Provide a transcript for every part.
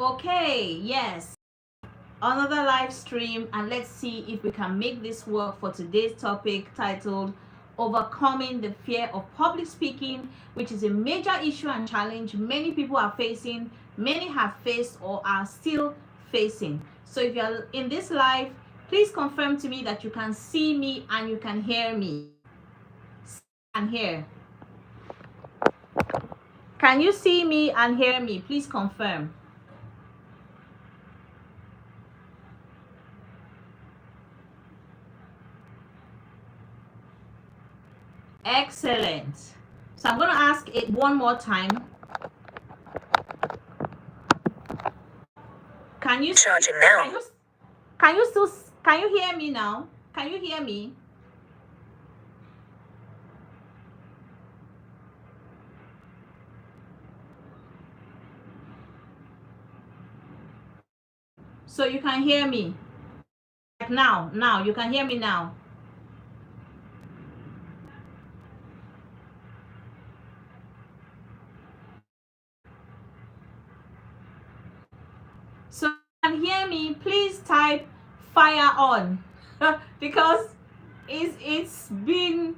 Okay, yes. Another live stream, and let's see if we can make this work for today's topic titled Overcoming the Fear of Public Speaking, which is a major issue and challenge many people are facing, many have faced or are still facing. So if you're in this live, please confirm to me that you can see me and you can hear me. And hear. Can you see me and hear me? Please confirm. Excellent. So I'm going to ask it one more time. Can you charging now? Can you hear me now? Can you hear me? So you can hear me like now you can hear me now. So you can hear me, please type fire on because it's been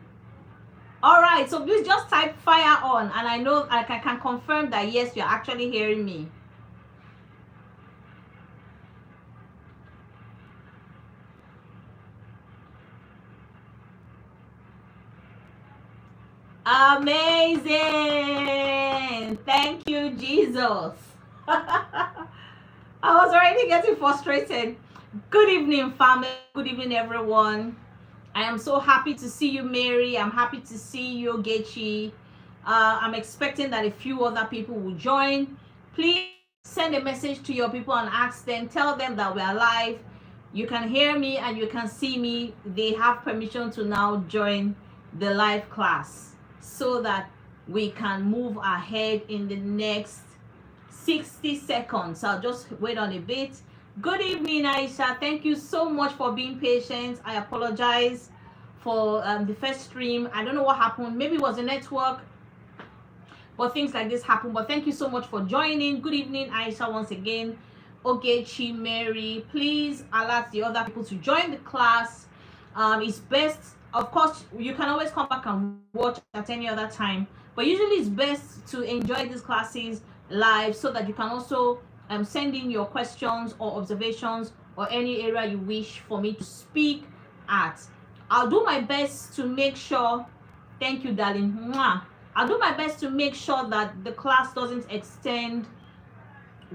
all right. So please just type fire on, and I know I can confirm that yes, you're actually hearing me. Amazing. Thank you, Jesus. I was already getting frustrated. Good evening, family. Good evening, everyone. I am so happy to see you, Mary. I'm happy to see you, Gechi. I'm expecting that a few other people will join. Please send a message to your people and ask them, tell them that we are live. You can hear me and you can see me. They have permission to now join the live class so that we can move ahead in the next 60 seconds. I'll just wait on a bit. Good evening, Aisha. Thank you so much for being patient. I apologize for the first stream. I don't know what happened. Maybe it was a network, but things like this happen. But thank you so much for joining. Good evening, Aisha, once again. Ogechi, Mary, please alert the other people to join the class. It's best, of course, you can always come back and watch at any other time, but usually it's best to enjoy these classes live so that you can also send in your questions or observations or any area you wish for me to speak at. I'll do my best to make sure, thank you, darling. Mwah. I'll do my best to make sure that the class doesn't extend.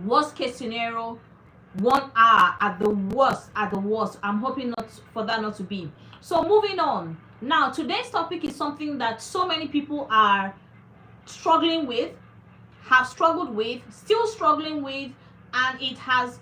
Worst case scenario, 1 hour at the worst. I'm hoping not for that not to be. So moving on. Now today's topic is something that so many people are struggling with, have struggled with, still struggling with, and it has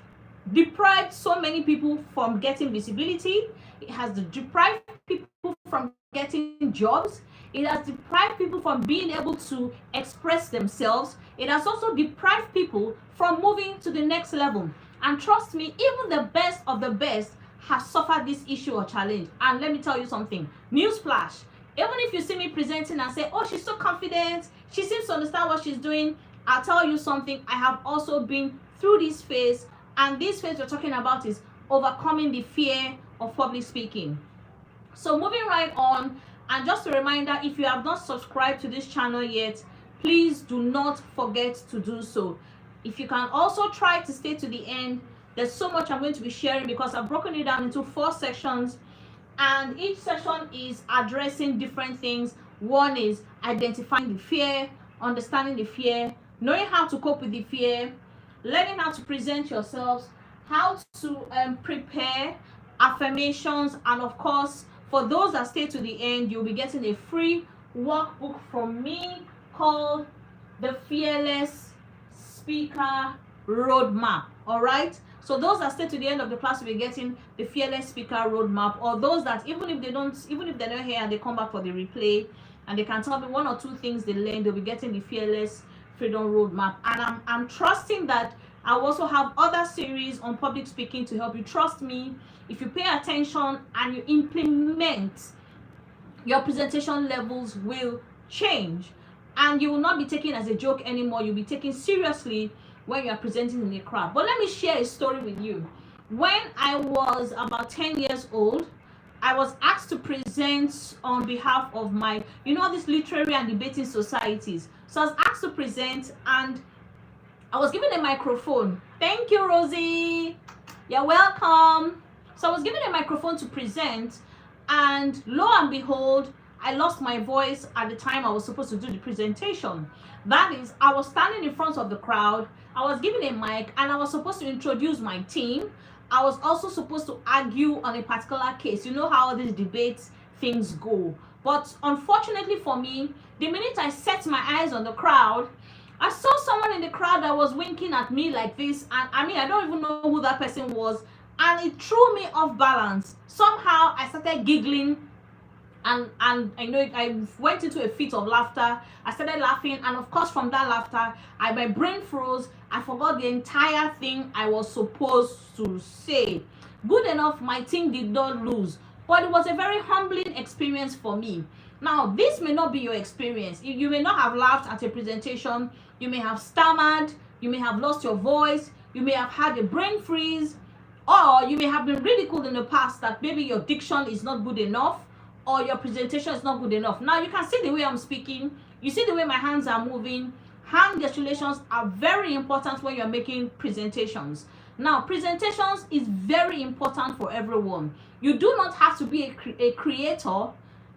deprived so many people from getting visibility. It has deprived people from getting jobs. It has deprived people from being able to express themselves. It has also deprived people from moving to the next level. And trust me, even the best of the best have suffered this issue or challenge. And let me tell you something, newsflash, even if you see me presenting and say, oh, she's so confident, she seems to understand what she's doing, I'll tell you something, I have also been through this phase, and this phase we're talking about is overcoming the fear of public speaking. So moving right on, and just a reminder, if you have not subscribed to this channel yet, please do not forget to do so. If you can also try to stay to the end, there's so much I'm going to be sharing because I've broken it down into 4 sections, and each section is addressing different things. One is identifying the fear, understanding the fear, knowing how to cope with the fear, learning how to present yourselves, how to prepare affirmations, and of course, for those that stay to the end, you'll be getting a free workbook from me called the Fearless Speaker Roadmap. All right, so those that stay to the end of the class will be getting the Fearless Speaker Roadmap, or those that even if they're not here and they come back for the replay and they can tell me 1 or 2 things they learned, they'll be getting the Fearless Freedom Roadmap. And I'm trusting that I also have other series on public speaking to help you. Trust me, if you pay attention and you implement, your presentation levels will change, and you will not be taken as a joke anymore. You'll be taken seriously when you are presenting in a crowd. But let me share a story with you. When I was about 10 years old, I was asked to present on behalf of my, these literary and debating societies. So I was asked to present, and I was given a microphone. Thank you, Rosie. You're welcome. So I was given a microphone to present, and lo and behold, I lost my voice at the time I was supposed to do the presentation. That is, I was standing in front of the crowd, I was given a mic, and I was supposed to introduce my team. I was also supposed to argue on a particular case. You know how these debates things go. But unfortunately for me, the minute I set my eyes on the crowd, I saw someone in the crowd that was winking at me like this, and I don't even know who that person was, and it threw me off balance. Somehow I started giggling, and I went into a fit of laughter. I started laughing, and of course from that laughter, my brain froze. I forgot the entire thing I was supposed to say. Good enough, my team did not lose, but it was a very humbling experience for me. Now, this may not be your experience. You may not have laughed at a presentation. You may have stammered. You may have lost your voice. You may have had a brain freeze, or you may have been ridiculed in the past that maybe your diction is not good enough, or your presentation is not good enough. Now, you can see the way I'm speaking. You see the way my hands are moving. Hand gesticulations are very important when you're making presentations. Now, presentations is very important for everyone. You do not have to be a creator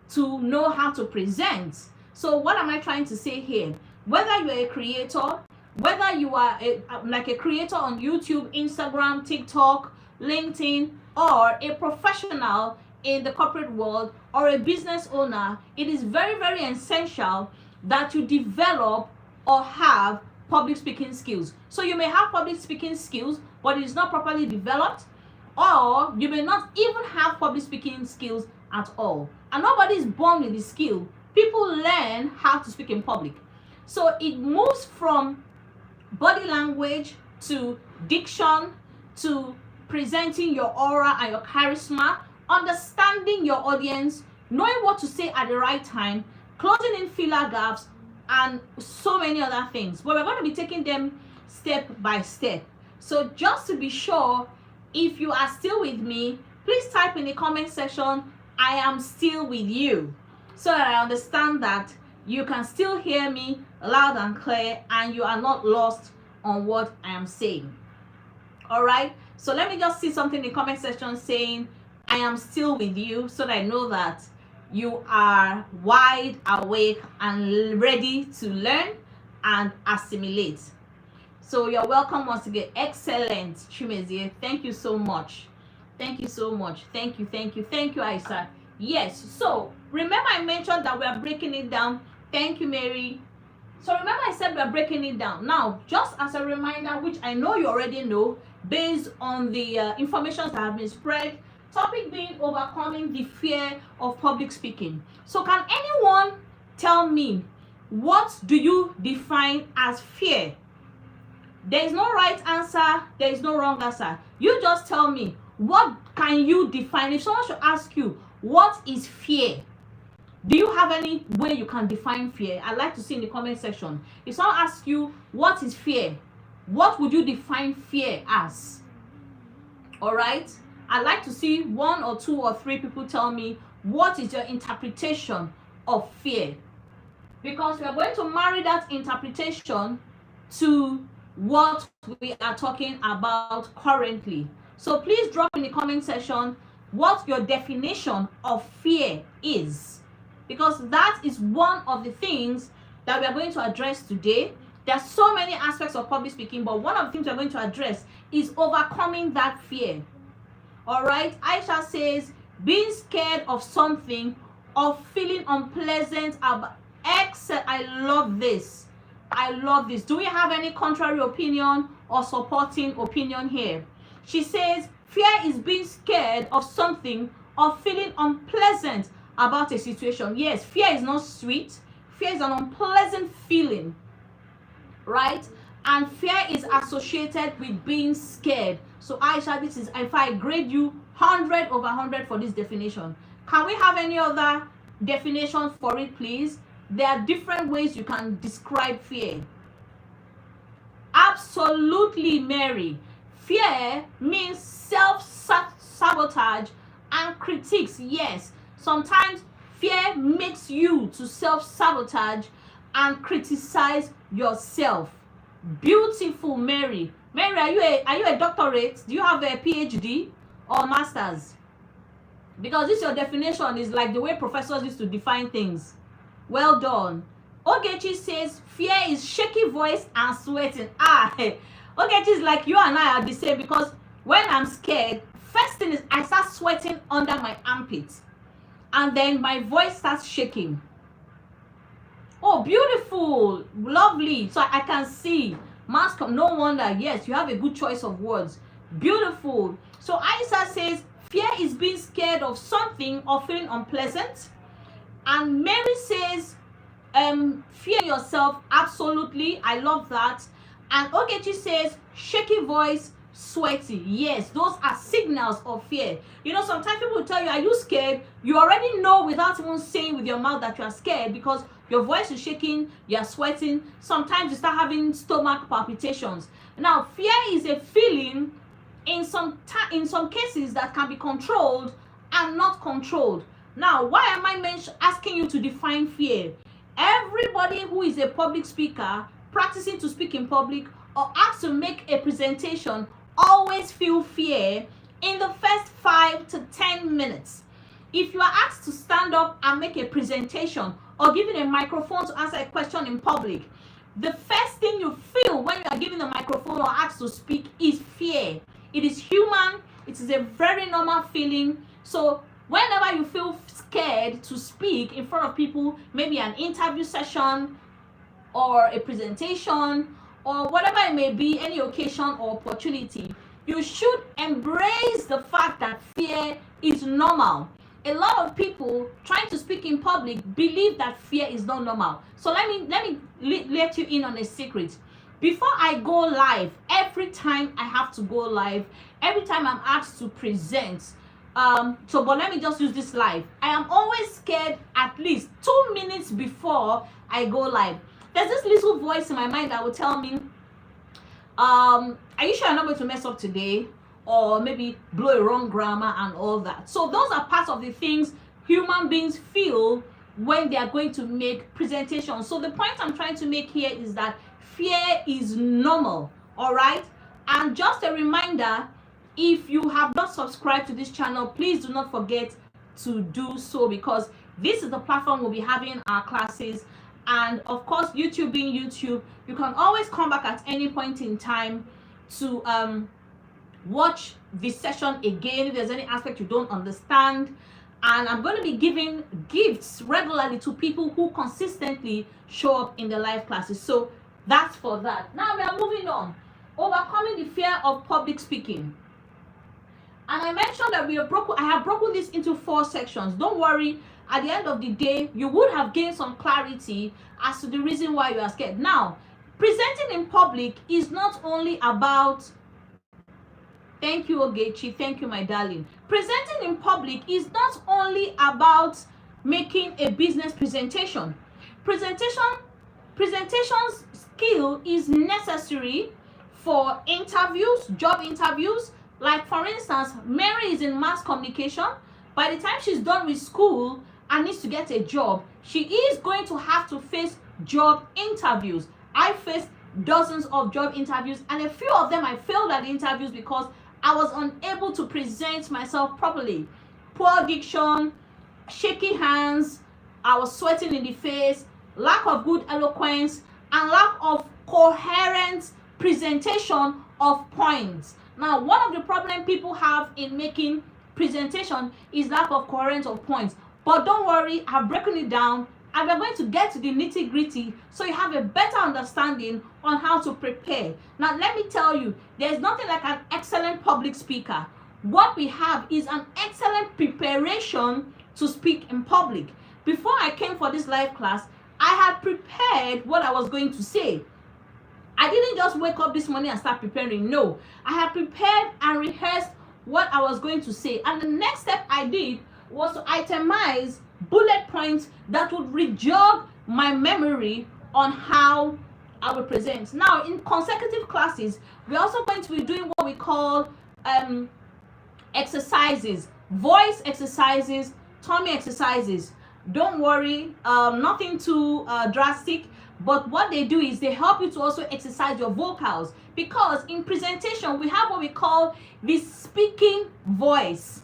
to know how to present. So what am I trying to say here? Whether you're a creator, whether you are like a creator on YouTube, Instagram, TikTok, LinkedIn, or a professional in the corporate world, or a business owner, it is very, very essential that you develop or have public speaking skills. So you may have public speaking skills, but it is not properly developed, or you may not even have public speaking skills at all. And nobody is born with the skill. People learn how to speak in public. So it moves from body language to diction to presenting your aura and your charisma, understanding your audience, knowing what to say at the right time, closing in filler gaps, and so many other things. But we're going to be taking them step by step. So just to be sure, if you are still with me, please type in the comment section, I am still with you, so that I understand that you can still hear me loud and clear and you are not lost on what I am saying. All right, so let me just see something in the comment section saying I am still with you, so that I know that you are wide awake and ready to learn and assimilate. So you're welcome once again. Excellent, Chimezie. Thank you so much. Thank you so much. Thank you, Aisha. Yes, so remember I mentioned that we are breaking it down. Thank you, Mary. So remember I said we are breaking it down. Now, just as a reminder, which I know you already know, based on the information that have been spread, topic being overcoming the fear of public speaking. So can anyone tell me, what do you define as fear? There is no right answer, there is no wrong answer. You just tell me, what can you define? If someone should ask you, what is fear? Do you have any way you can define fear? I'd like to see in the comment section. If someone asks you, what is fear? What would you define fear as? All right? I'd like to see 1 or 2 or 3 people tell me, what is your interpretation of fear? Because we are going to marry that interpretation to what we are talking about currently. So please drop in the comment section what your definition of fear is, because that is one of the things that we are going to address today. There are so many aspects of public speaking, but one of the things we're going to address is overcoming that fear. All right, Aisha says, being scared of something or feeling unpleasant about. Excellent. I love this. I love this. Do we have any contrary opinion or supporting opinion here? She says, fear is being scared of something or feeling unpleasant about a situation. Yes, fear is not sweet. Fear is an unpleasant feeling, right? And fear is associated with being scared. So Aisha, this is, if I grade you 100 over 100 for this definition. Can we have any other definition for it, please? There are different ways you can describe fear. Absolutely. Absolutely, Mary. Fear means self-sabotage and critiques. Yes, sometimes fear makes you to self-sabotage and criticize yourself. Beautiful, Mary. Mary, are you a doctorate? Do you have a PhD or master's? Because this your definition is like the way professors used to define things. Well done. Ogechi says fear is shaky voice and sweating. Ogechi is like you and I are the same, because when I'm scared, first thing is I start sweating under my armpits, and then my voice starts shaking. Oh, beautiful, lovely. So I can see. No wonder. Yes, you have a good choice of words. Beautiful. So Aisha says fear is being scared of something or feeling unpleasant. And Mary says fear yourself. Absolutely, I love that. And Ogechi says shaky voice, sweaty. Yes, those are signals of fear. You know, sometimes people will tell you, are you scared? You already know without even saying with your mouth that you are scared, because your voice is shaking, you are sweating. Sometimes you start having stomach palpitations. Now, fear is a feeling in some cases that can be controlled and not controlled. Now, why am I asking you to define fear? Everybody who is a public speaker, practicing to speak in public, or asked to make a presentation always feel fear in the first 5 to 10 minutes. If you are asked to stand up and make a presentation or given a microphone to answer a question in public, the first thing you feel when you are given a microphone or asked to speak is fear. It is human. It is a very normal feeling. So whenever you feel scared to speak in front of people, maybe an interview session or a presentation or whatever it may be, any occasion or opportunity, you should embrace the fact that fear is normal. A lot of people trying to speak in public believe that fear is not normal. So let me let you in on a secret. Before I go live, every time I have to go live, every time I'm asked to present, but let me just use this live. I am always scared at least 2 minutes before I go live. There's this little voice in my mind that will tell me, are you sure you're not going to mess up today? Or maybe blow a wrong grammar and all that. So those are parts of the things human beings feel when they are going to make presentations. So the point I'm trying to make here is that fear is normal, all right? And just a reminder, if you have not subscribed to this channel, please do not forget to do so, because this is the platform we'll be having our classes. And of course, YouTube being YouTube, you can always come back at any point in time to watch this session again if there's any aspect you don't understand. And I'm going to be giving gifts regularly to people who consistently show up in the live classes. So that's for that. Now we are moving on. Overcoming the fear of public speaking. And I mentioned that I have broken this into 4 sections. Don't worry, at the end of the day, you would have gained some clarity as to the reason why you are scared. Now, presenting in public is not only about... Thank you, Ogechi. Thank you, my darling. Presenting in public is not only about making a business presentation. Presentation's skill is necessary for interviews, job interviews. Like, for instance, Mary is in mass communication. By the time she's done with school and needs to get a job, she is going to have to face job interviews. I faced dozens of job interviews, and a few of them I failed at the interviews because I was unable to present myself properly. Poor diction, shaky hands, I was sweating in the face, lack of good eloquence, and lack of coherent presentation of points. Now, one of the problems people have in making presentation is lack of coherence of points. But don't worry, I've broken it down, and we're going to get to the nitty-gritty so you have a better understanding on how to prepare. Now, let me tell you, there's nothing like an excellent public speaker. What we have is an excellent preparation to speak in public. Before I came for this live class, I had prepared what I was going to say. I didn't just wake up this morning and start preparing. No, I had prepared and rehearsed what I was going to say. And the next step I did was to itemize bullet points that would rejog my memory on how I will present. Now, in consecutive classes, we're also going to be doing what we call exercises, voice exercises, tummy exercises. Don't worry, nothing too drastic, but what they do is they help you to also exercise your vocals, because in presentation we have what we call the speaking voice.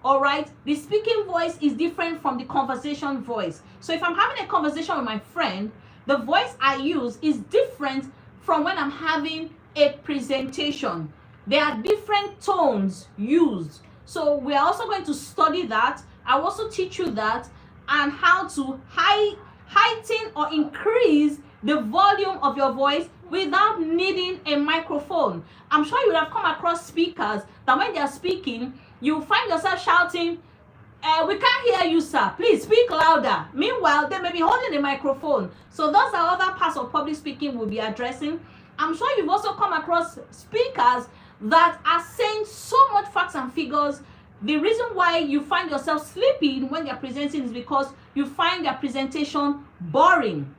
All right, the speaking voice is different from the conversation voice. So if I'm having a conversation with my friend, the voice I use is different from when I'm having a presentation. There are different tones used. So we're also going to study that. I'll also teach you that, and how to heighten or increase the volume of your voice without needing a microphone. I'm sure you would have come across speakers that when they are speaking, you find yourself shouting, we can't hear you, sir. Please speak louder. Meanwhile, they may be holding a microphone. So those are other parts of public speaking we'll be addressing. I'm sure you've also come across speakers that are saying so much facts and figures. The reason why you find yourself sleeping when they're presenting is because you find their presentation boring.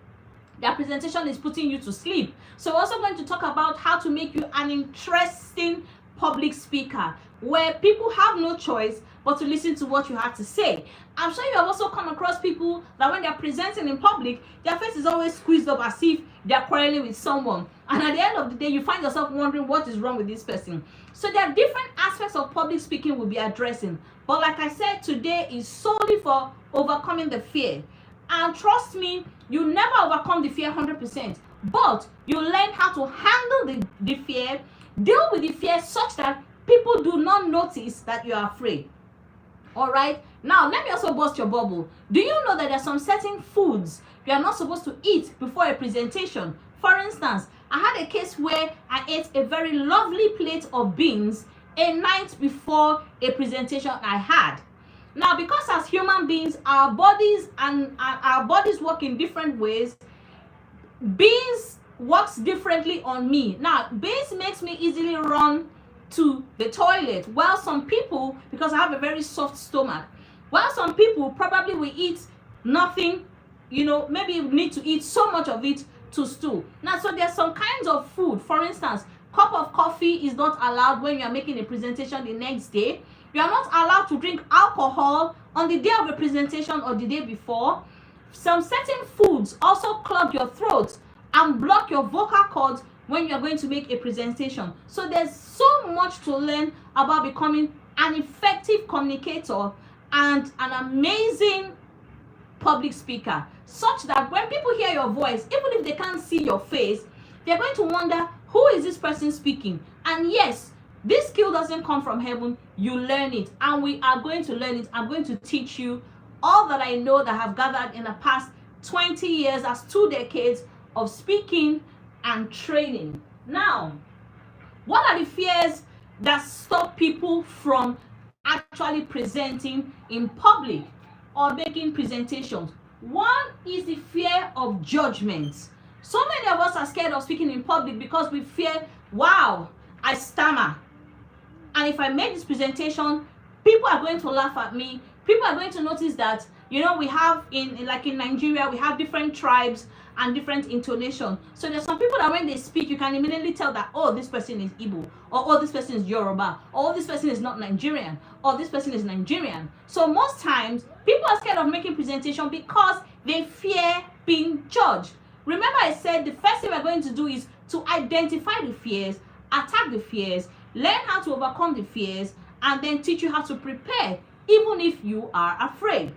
Their presentation is putting you to sleep. So we're also going to talk about how to make you an interesting public speaker, where people have no choice but to listen to what you have to say. I'm sure you have also come across people that when they're presenting in public, their face is always squeezed up as if they're quarreling with someone. And at the end of the day, you find yourself wondering what is wrong with this person. So there are different aspects of public speaking we'll be addressing. But like I said, today is solely for overcoming the fear. And trust me, you never overcome the fear 100%. But you learn how to handle the fear, deal with the fear such that people do not notice that you are afraid. All right, now let me also burst your bubble. Do you know that there are some certain foods you are not supposed to eat before a presentation? For instance, I had a case where I ate a very lovely plate of beans a night before a presentation I had. Now, because as human beings, our bodies work in different ways, beans works differently on me. Now, beans makes me easily run to the toilet, while some people, because I have a very soft stomach, while some people probably will eat nothing, maybe need to eat so much of it to stool. Now, so there's some kinds of food. For instance, cup of coffee is not allowed when you are making a presentation the next day. You are not allowed to drink alcohol on the day of a presentation or the day before. Some certain foods also clog your throat and block your vocal cords when you are going to make a presentation. So there's so much to learn about becoming an effective communicator and an amazing public speaker, such that when people hear your voice, even if they can't see your face, they're going to wonder, who is this person speaking? And yes, this skill doesn't come from heaven. You learn it, and we are going to learn it. I'm going to teach you all that I know that I have gathered in the past 20 years as 2 decades of speaking and training. Now, what are the fears that stop people from actually presenting in public or making presentations? One is the fear of judgment. So many of us are scared of speaking in public because we fear, wow, I stammer. And if I make this presentation, people are going to laugh at me. People are going to notice that, we have in Nigeria, we have different tribes and different intonation. So there's some people that when they speak, you can immediately tell that, oh, this person is Igbo, or oh, this person is Yoruba, or oh, this person is not Nigerian, or this person is Nigerian. So most times, people are scared of making presentation because they fear being judged. Remember I said the first thing we're going to do is to identify the fears, attack the fears, learn how to overcome the fears, and then teach you how to prepare, even if you are afraid.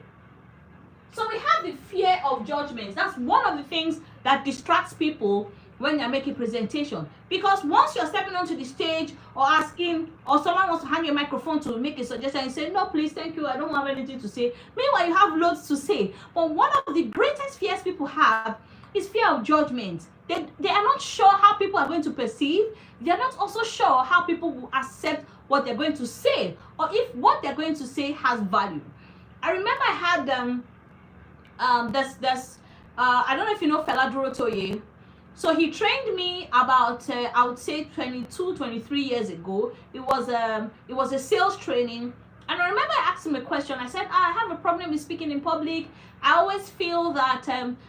So we have the fear of judgment. That's one of the things that distracts people when they're making presentation. Because once you're stepping onto the stage or asking, or someone wants to hand you a microphone to make a suggestion, and you say, no, please, thank you, I don't have anything to say. Meanwhile, you have loads to say. But one of the greatest fears people have is fear of judgment. They are not sure how people are going to perceive. They're not also sure how people will accept what they're going to say, or if what they're going to say has value. I remember I had I don't know if you know Fela Durotoye. So he trained me about I would say 22, 23 years ago. It was a sales training And I remember I asked him a question. I said, I have a problem with speaking in public. I always feel that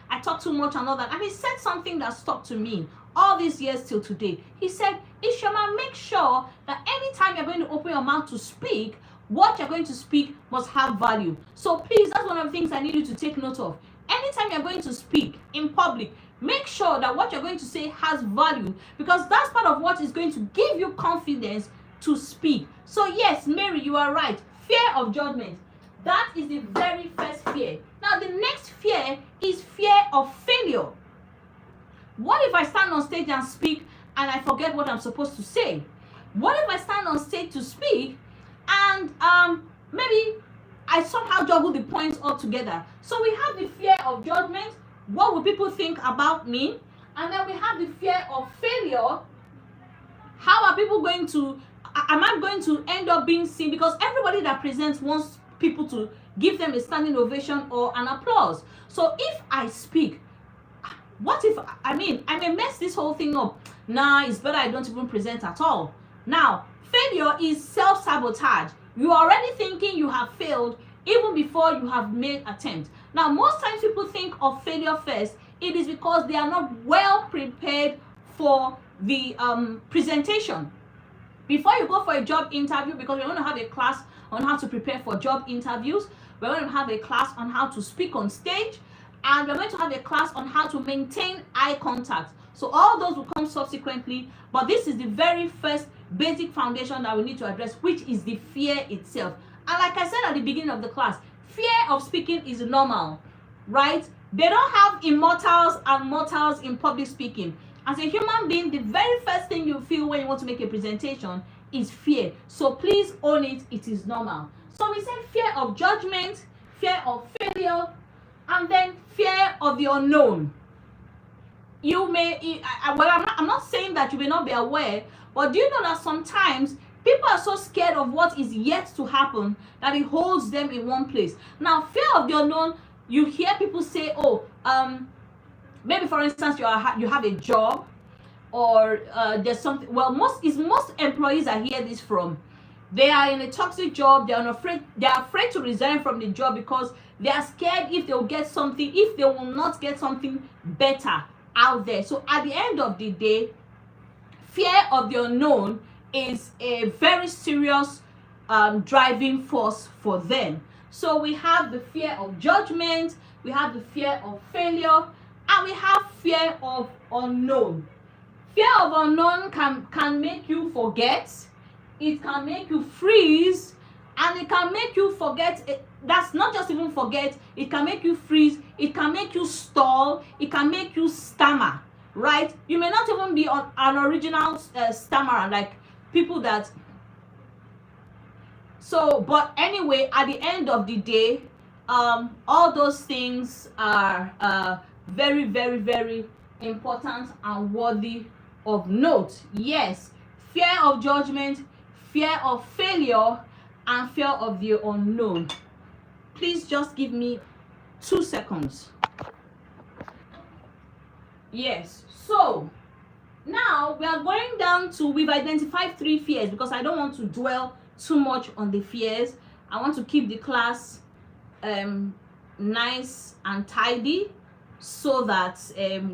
I talk too much and all that. And he said something that stuck to me all these years till today. He said, Ishama, make sure that anytime you're going to open your mouth to speak, what you're going to speak must have value. So please, that's one of the things I need you to take note of. Anytime you're going to speak in public, make sure that what you're going to say has value, because that's part of what is going to give you confidence to speak. So yes, Mary, you are right. Fear of judgment. That is the very first fear. Now, the next fear is fear of failure. What if I stand on stage and speak and I forget what I'm supposed to say? What if I stand on stage to speak and maybe I somehow juggle the points all together? So we have the fear of judgment. What will people think about me? And then we have the fear of failure. How are people going to, am I going to end up being seen? Because everybody that presents wants people to give them a standing ovation or an applause. So if I speak, what if, I may mess this whole thing up. Nah, it's better I don't even present at all. Now, failure is self-sabotage. You are already thinking you have failed even before you have made attempt. Now, most times people think of failure first. It is because they are not well prepared for the presentation. Before you go for a job interview, because we're going to have a class on how to prepare for job interviews, we're going to have a class on how to speak on stage, and we're going to have a class on how to maintain eye contact. So all those will come subsequently, but this is the very first basic foundation that we need to address, which is the fear itself. And like I said at the beginning of the class, fear of speaking is normal, right? They don't have immortals and mortals in public speaking. As a human being, the very first thing you feel when you want to make a presentation is fear. So please own it. It is normal. So we said fear of judgment, fear of failure, and then fear of the unknown. You may, I'm not saying that you may not be aware, but do you know that sometimes people are so scared of what is yet to happen that it holds them in one place. Now, fear of the unknown, you hear people say, maybe for instance, you have a job, or there's something. Well, most employees I hear this from. They are in a toxic job. They are afraid to resign from the job because they are scared if they'll get something, if they will not get something better out there. So at the end of the day, fear of the unknown is a very serious driving force for them. So we have the fear of judgment, we have the fear of failure, and we have fear of unknown. Fear of unknown can make you forget, it can make you freeze, and it can make you forget. That's not just even forget, it can make you freeze, it can make you stall, it can make you stammer, right? You may not even be an original stammerer, like people that. So, but anyway, at the end of the day, all those things are very, very, very important and worthy of note. Yes, fear of judgment, fear of failure, and fear of the unknown. Please just give me 2 seconds. Yes, so now we are going down to, we've identified 3 fears because I don't want to dwell too much on the fears. I want to keep the class nice and tidy so that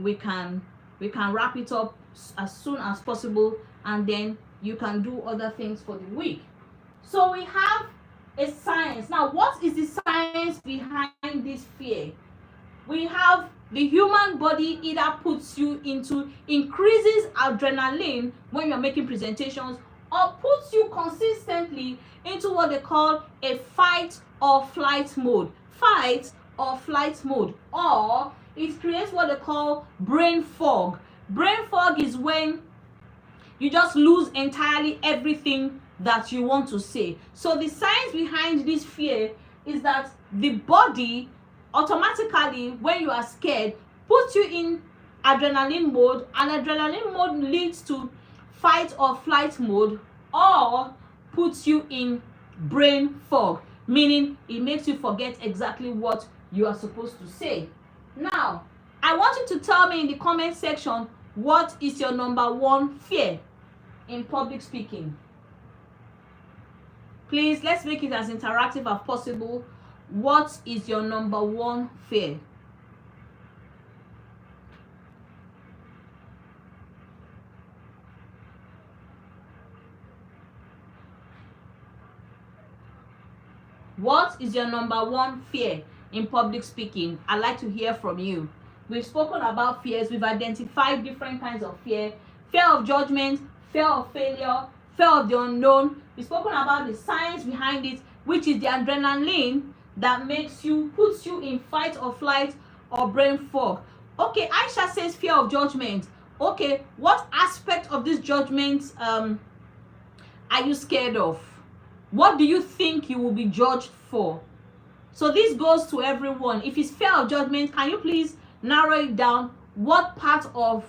we can wrap it up as soon as possible, and then you can do other things for the week. So we have a science. Now, what is the science behind this fear? We have the human body either increases adrenaline when you're making presentations, or puts you consistently into what they call a fight or flight mode. Fight or flight mode. Or it creates what they call brain fog. Brain fog is when you just lose entirely everything that you want to say. So the science behind this fear is that the body automatically, when you are scared, puts you in adrenaline mode, and adrenaline mode leads to fight or flight mode, or puts you in brain fog, meaning it makes you forget exactly what you are supposed to say. Now, I want you to tell me in the comment section, what is your number 1 fear in public speaking? Please, let's make it as interactive as possible. What is your number one fear? What is your number one fear in public speaking? I'd like to hear from you. We've spoken about fears. We've identified different kinds of fear. Fear of judgment, fear of failure, fear of the unknown. We've spoken about the science behind it, which is the adrenaline that puts you in fight or flight or brain fog. Okay, Aisha says fear of judgment. Okay, what aspect of this judgment are you scared of? What do you think you will be judged for? So this goes to everyone. If it's fear of judgment, can you please narrow it down? What part of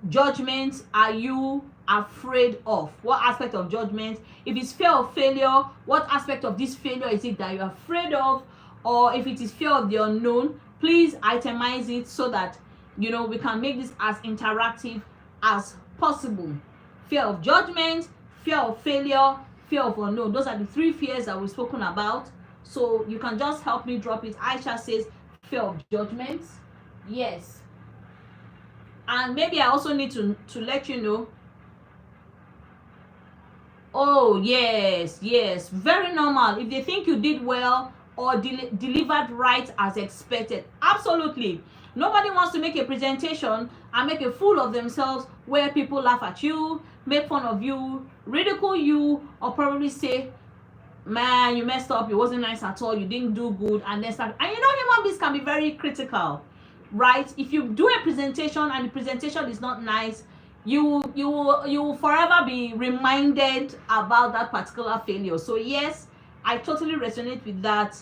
judgment are you afraid of? What aspect of judgment? If it's fear of failure, what aspect of this failure is it that you're afraid of? Or if it is fear of the unknown, please itemize it so that we can make this as interactive as possible. Fear of judgment, fear of failure, fear of unknown. Those are the three fears that we've spoken about. So you can just help me drop it. Aisha says fear of judgment. Yes. And maybe I also need to let you know. Oh, yes. Very normal. If they think you did well or delivered right as expected. Absolutely. Nobody wants to make a presentation and make a fool of themselves where people laugh at you, make fun of you, ridicule you, or probably say, man, you messed up, it wasn't nice at all, you didn't do good, and then start. And human beings can be very critical, right? If you do a presentation and the presentation is not nice, you will forever be reminded about that particular failure. So yes, I totally resonate with that.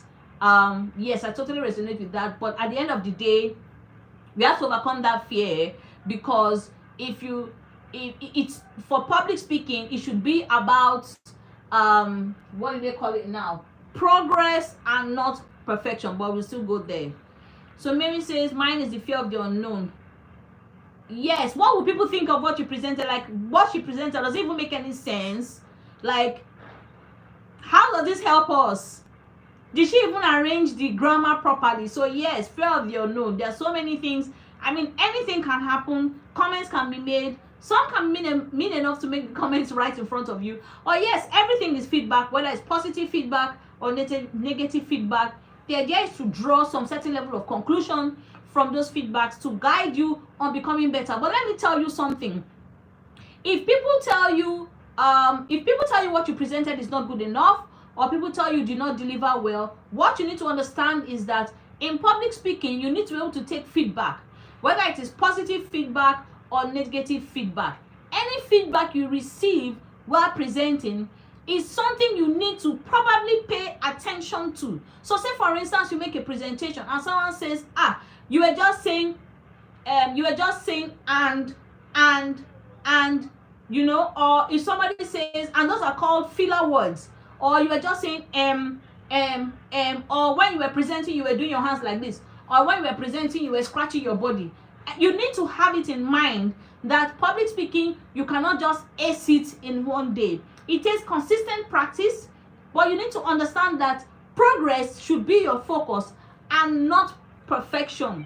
Yes, I totally resonate with that. But at the end of the day, we have to overcome that fear, because if it's for public speaking, it should be about what do they call it now? Progress and not perfection, but we'll still go there. So Mary says, mine is the fear of the unknown. Yes, what will people think of what you presented? Like, what she presented, does it even make any sense? Like, how does this help us? Did she even arrange the grammar properly? So yes, fear of the unknown. There are so many things. I mean, anything can happen. Comments can be made. Some can mean enough to make the comments right in front of you. Or yes, everything is feedback, whether it's positive feedback or negative feedback. The idea is to draw some certain level of conclusion from those feedbacks to guide you on becoming better. But let me tell you something. If people tell you what you presented is not good enough, or people tell you did not deliver well, what you need to understand is that in public speaking, you need to be able to take feedback, whether it is positive feedback or negative feedback. Any feedback you receive while presenting is something you need to probably pay attention to. So say for instance, you make a presentation and someone says, you were just saying and, or if somebody says, and those are called filler words, or you were just saying or when you were presenting, you were doing your hands like this, or when you were presenting, you were scratching your body. You need to have it in mind that public speaking, you cannot just ace it in one day. It takes consistent practice, but you need to understand that progress should be your focus and not perfection.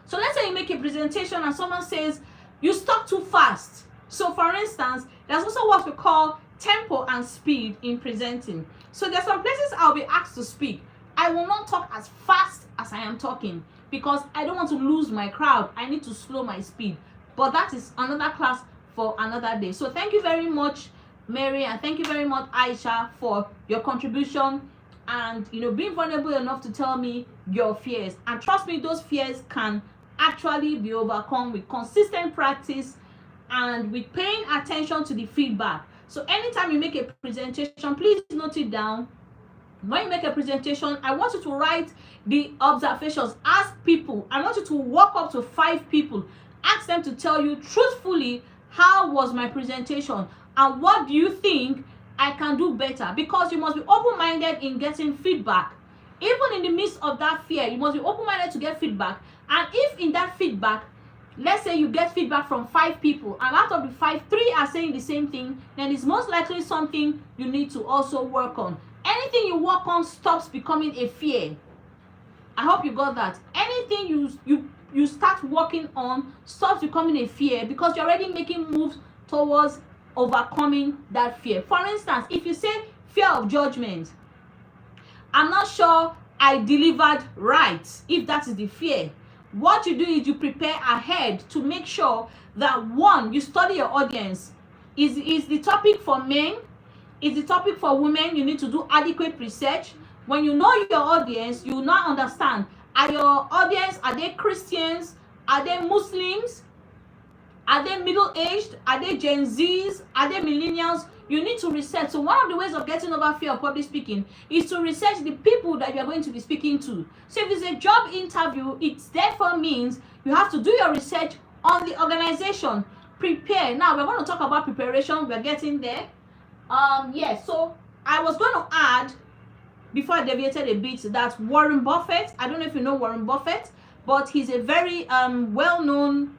So let's say you make a presentation and someone says, you talk too fast. So for instance, there's also what we call tempo and speed in presenting. So there's some places I'll be asked to speak. I will not talk as fast as I am talking because I don't want to lose my crowd. I need to slow my speed. But that is another class for another day. So thank you very much, Mary, and thank you very much, Aisha, for your contribution and being vulnerable enough to tell me your fears. And trust me, those fears can actually be overcome with consistent practice and with paying attention to the feedback. So anytime you make a presentation, please note it down. When you make a presentation, I want you to write the observations. Ask people. I want you to walk up to 5 people. Ask them to tell you truthfully, how was my presentation and what do you think I can do better? Because you must be open-minded in getting feedback. Even in the midst of that fear, you must be open-minded to get feedback. And if in that feedback, let's say you get feedback from 5 people, and out of the 5, 3 are saying the same thing, then it's most likely something you need to also work on. Anything you work on stops becoming a fear. I hope you got that. Anything you start working on stops becoming a fear, because you're already making moves towards overcoming that fear. For instance, if you say fear of judgment, I'm not sure I delivered right, if that is the fear, what you do is you prepare ahead to make sure that, one, you study your audience. Is the topic for men? Is the topic for women? You need to do adequate research. When you know your audience, you will now understand, are your audience, are they Christians? Are they Muslims? Are they middle-aged? Are they Gen Zs? Are they millennials? You need to research. So one of the ways of getting over fear of public speaking is to research the people that you are going to be speaking to. So if it's a job interview, it therefore means you have to do your research on the organization. Prepare. Now we're going to talk about preparation. We're getting there. Yes. So I was going to add, before I deviated a bit, that Warren Buffett, I don't know if you know Warren Buffett, but he's a very well-known,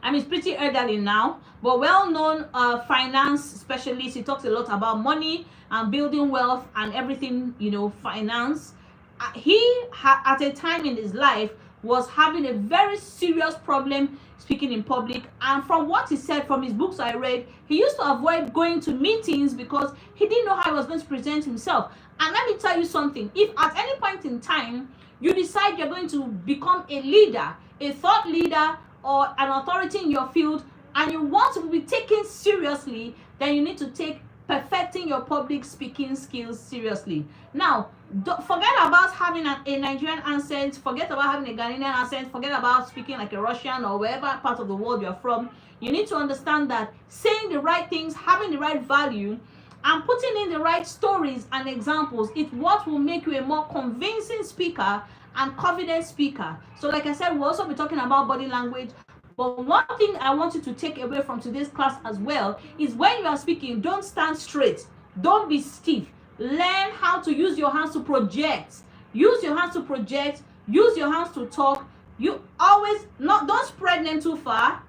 I mean, he's pretty elderly now, but well-known finance specialist. He talks a lot about money and building wealth and everything, finance. He, at a time in his life, was having a very serious problem speaking in public. And from what he said, from his books I read, he used to avoid going to meetings because he didn't know how he was going to present himself. And let me tell you something. If at any point in time you decide you're going to become a leader, a thought leader, or an authority in your field, and you want to be taken seriously, then you need to take perfecting your public speaking skills seriously. Now, forget about having a Nigerian accent, forget about having a Ghanaian accent, forget about speaking like a Russian or wherever part of the world you're from. You need to understand that saying the right things, having the right value, and putting in the right stories and examples is what will make you a more convincing speaker and confident speaker. So like I said, we'll also be talking about body language. But one thing I want you to take away from today's class as well is, when you are speaking, don't stand straight. Don't be stiff. Learn how to use your hands to project. Use your hands to project. Use your hands to talk. You always don't spread them too far.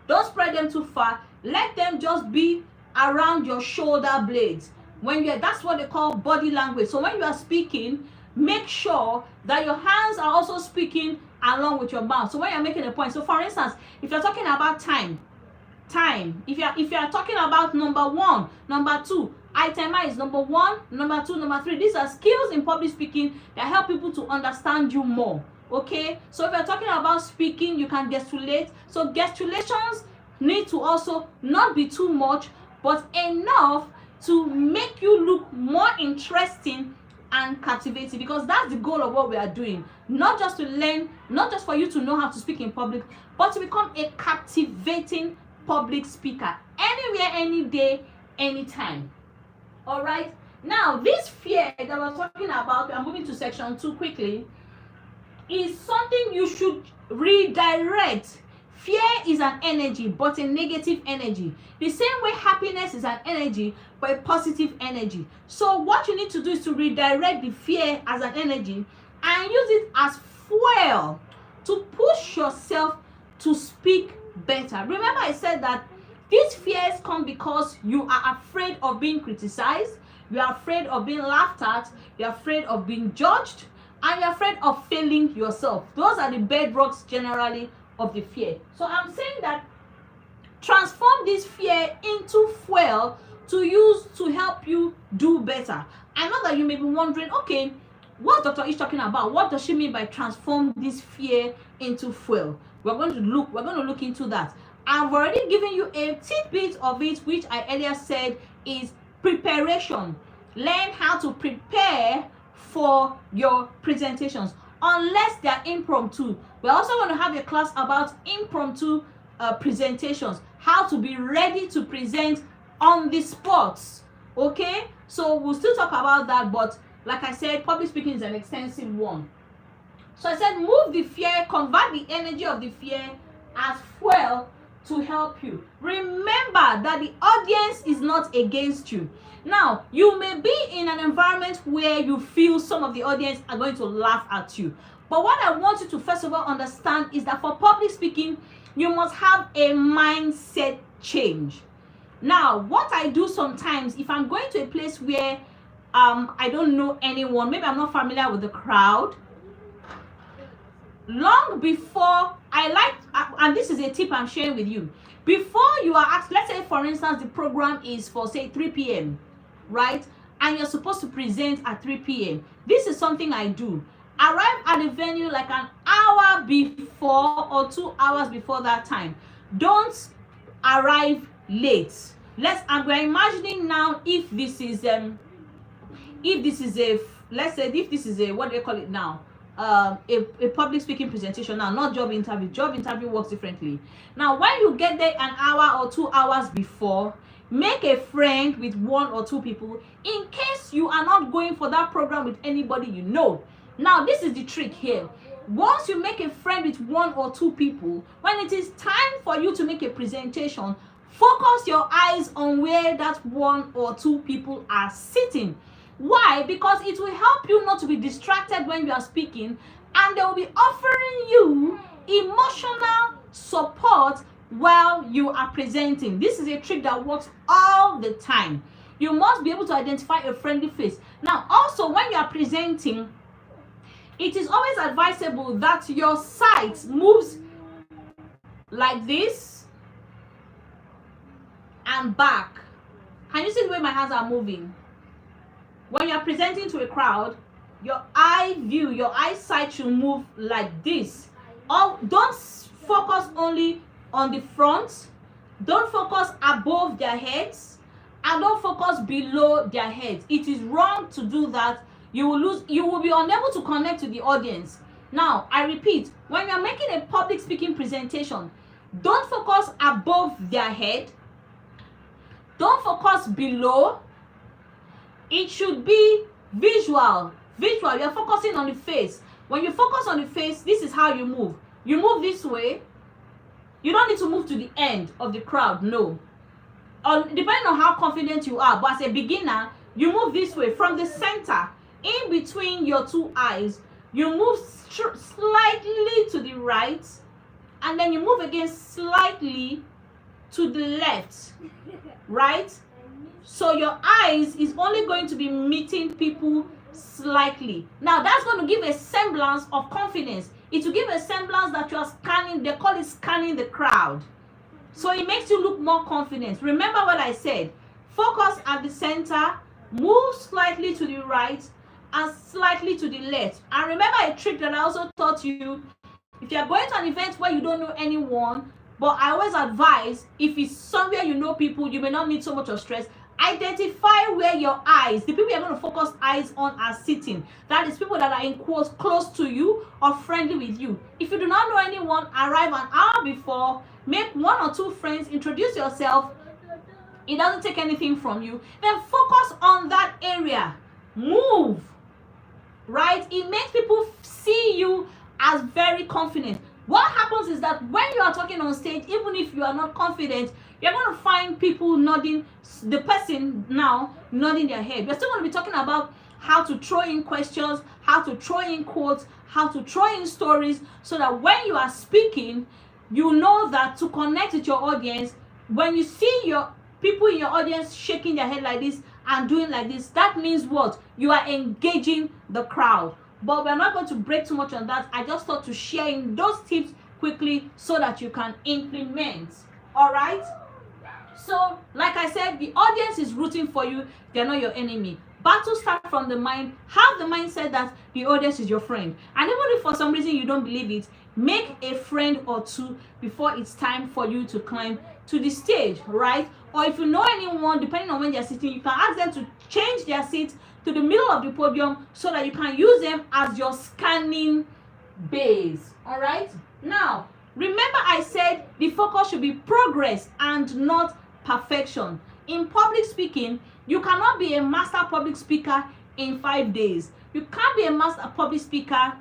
Don't spread them too far. Let them just be around your shoulder blades. That's what they call body language. So when you are speaking, make sure that your hands are also speaking along with your mouth. So when you're making a point, so for instance, if you're talking about time, if you're talking about number 1, number 2, itemize number 1, number 2, number 3. These are skills in public speaking that help people to understand you more. Okay, so if you're talking about speaking, you can gesticulate. So gesticulations need to also not be too much, but enough to make you look more interesting and captivating, because that's the goal of what we are doing. Not just to learn, not just for you to know how to speak in public, but to become a captivating public speaker anywhere, any day, anytime. All right. Now, this fear that we're talking about, I'm moving to section 2 quickly, is something you should redirect. Fear is an energy, but a negative energy. The same way happiness is an energy, but a positive energy. So what you need to do is to redirect the fear as an energy and use it as fuel to push yourself to speak better. Remember, I said that these fears come because you are afraid of being criticized, you are afraid of being laughed at, you're afraid of being judged, and you're afraid of failing yourself. Those are the bedrocks generally of the fear. So I'm saying that transform this fear into fuel to use to help you do better. I know that you may be wondering, okay, what's Dr. Ish talking about? What does she mean by transform this fear into fuel? We're going to look into that. I've already given you a tidbit of it, which I earlier said is preparation. Learn how to prepare for your presentations, unless they're impromptu. We're also going to have a class about impromptu presentations, how to be ready to present on the spot. Okay, so we'll still talk about that, but like I said, public speaking is an extensive one. So I said, move the fear, convert the energy of the fear as fuel to help you. Remember that the audience is not against you. Now, you may be in an environment where you feel some of the audience are going to laugh at you, But what I want you to first of all understand is that for public speaking, you must have a mindset change. Now, what I do sometimes, if I'm going to a place where I don't know anyone, maybe I'm not familiar with the crowd, long before and this is a tip I'm sharing with you, before you are asked, let's say for instance the program is for say 3 p.m. right, and you're supposed to present at 3 p.m. This is something I do. Arrive at the venue like an hour before or 2 hours before that time. Don't arrive late. We're imagining now if this is a let's say if this is a, what do they call it now, a public speaking presentation now, not job interview. Job interview works differently. Now when you get there an hour or 2 hours before, make a friend with 1 or 2 people in case you are not going for that program with anybody you know. Now this is the trick here. Once you make a friend with 1 or 2 people, when it is time for you to make a presentation, focus your eyes on where that 1 or 2 people are sitting. Why? Because it will help you not to be distracted when you are speaking, and they will be offering you emotional support while you are presenting. This is a trick that works all the time. You must be able to identify a friendly face. Now also when you are presenting, it is always advisable that your sight moves like this and back. Can you see the way my hands are moving? When you're presenting to a crowd, your eyesight should move like this. Don't focus only on the front. Don't focus above their heads, and don't focus below their heads. It is wrong to do that. You will be unable to connect to the audience. Now, I repeat, when you're making a public speaking presentation, don't focus above their head. Don't focus below. It should be visual. You're focusing on the face. When you focus on the face, this is how you move. You move this way. You don't need to move to the end of the crowd, no. Depending on how confident you are, but as a beginner, you move this way from the center. In between your 2 eyes, you move slightly to the right, and then you move again slightly to the left, right? So your eyes is only going to be meeting people slightly. Now that's going to give a semblance of confidence. It will give a semblance that you are scanning. They call it scanning the crowd. So it makes you look more confident. Remember what I said. Focus at the center, move slightly to the right and slightly to the left. And remember a trick that I also taught you. If you're going to an event where you don't know anyone, but I always advise, if it's somewhere you know people, you may not need so much of stress. Identify where your eyes, the people you're going to focus eyes on, are sitting. That is people that are in quotes close to you or friendly with you. If you do not know anyone, arrive an hour before, make 1 or 2 friends, introduce yourself. It doesn't take anything from you. Then focus on that area. Move. Right? It makes people see you as very confident. What happens is that when you are talking on stage, even if you are not confident, you're going to find people nodding, the person now nodding their head. We're still going to be talking about how to throw in questions, how to throw in quotes, how to throw in stories, so that when you are speaking, you know that to connect with your audience, when you see your people in your audience shaking their head like this and doing like this, that means what? You are engaging the crowd. But we're not going to break too much on that. I just thought to share in those tips quickly so that you can implement. All right? So, like I said, the audience is rooting for you. They're not your enemy. Battle starts from the mind. Have the mindset that the audience is your friend. And even if for some reason you don't believe it, make a friend or 2 before it's time for you to climb to the stage, right? Or if you know anyone, depending on when they're sitting, you can ask them to change their seat to the middle of the podium so that you can use them as your scanning base. All right? Now, remember I said the focus should be progress and not perfection. In public speaking, you cannot be a master public speaker in 5 days. You can't be a master public speaker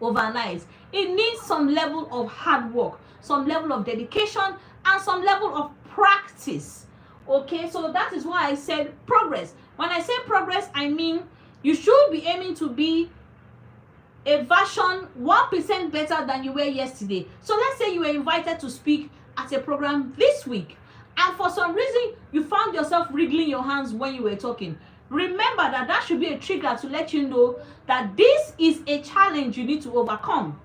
overnight. It needs some level of hard work, some level of dedication, and some level of practice. Okay, so that is why I said progress. When I say progress, I mean you should be aiming to be a version 1% better than you were yesterday. So let's say you were invited to speak at a program this week, and for some reason you found yourself wriggling your hands when you were talking. Remember that should be a trigger to let you know that this is a challenge you need to overcome.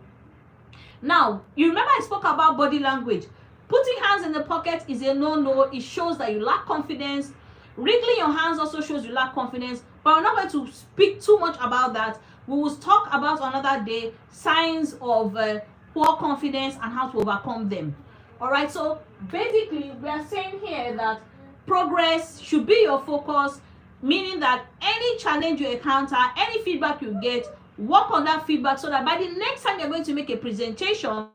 Now, you remember I spoke about body language. Putting hands in the pocket is a no-no. It shows that you lack confidence. Wriggling your hands also shows you lack confidence. But we're not going to speak too much about that. We will talk about another day signs of poor confidence and how to overcome them. All right, so basically we are saying here that progress should be your focus, meaning that any challenge you encounter, any feedback you get, work on that feedback so that by the next time you're going to make a presentation,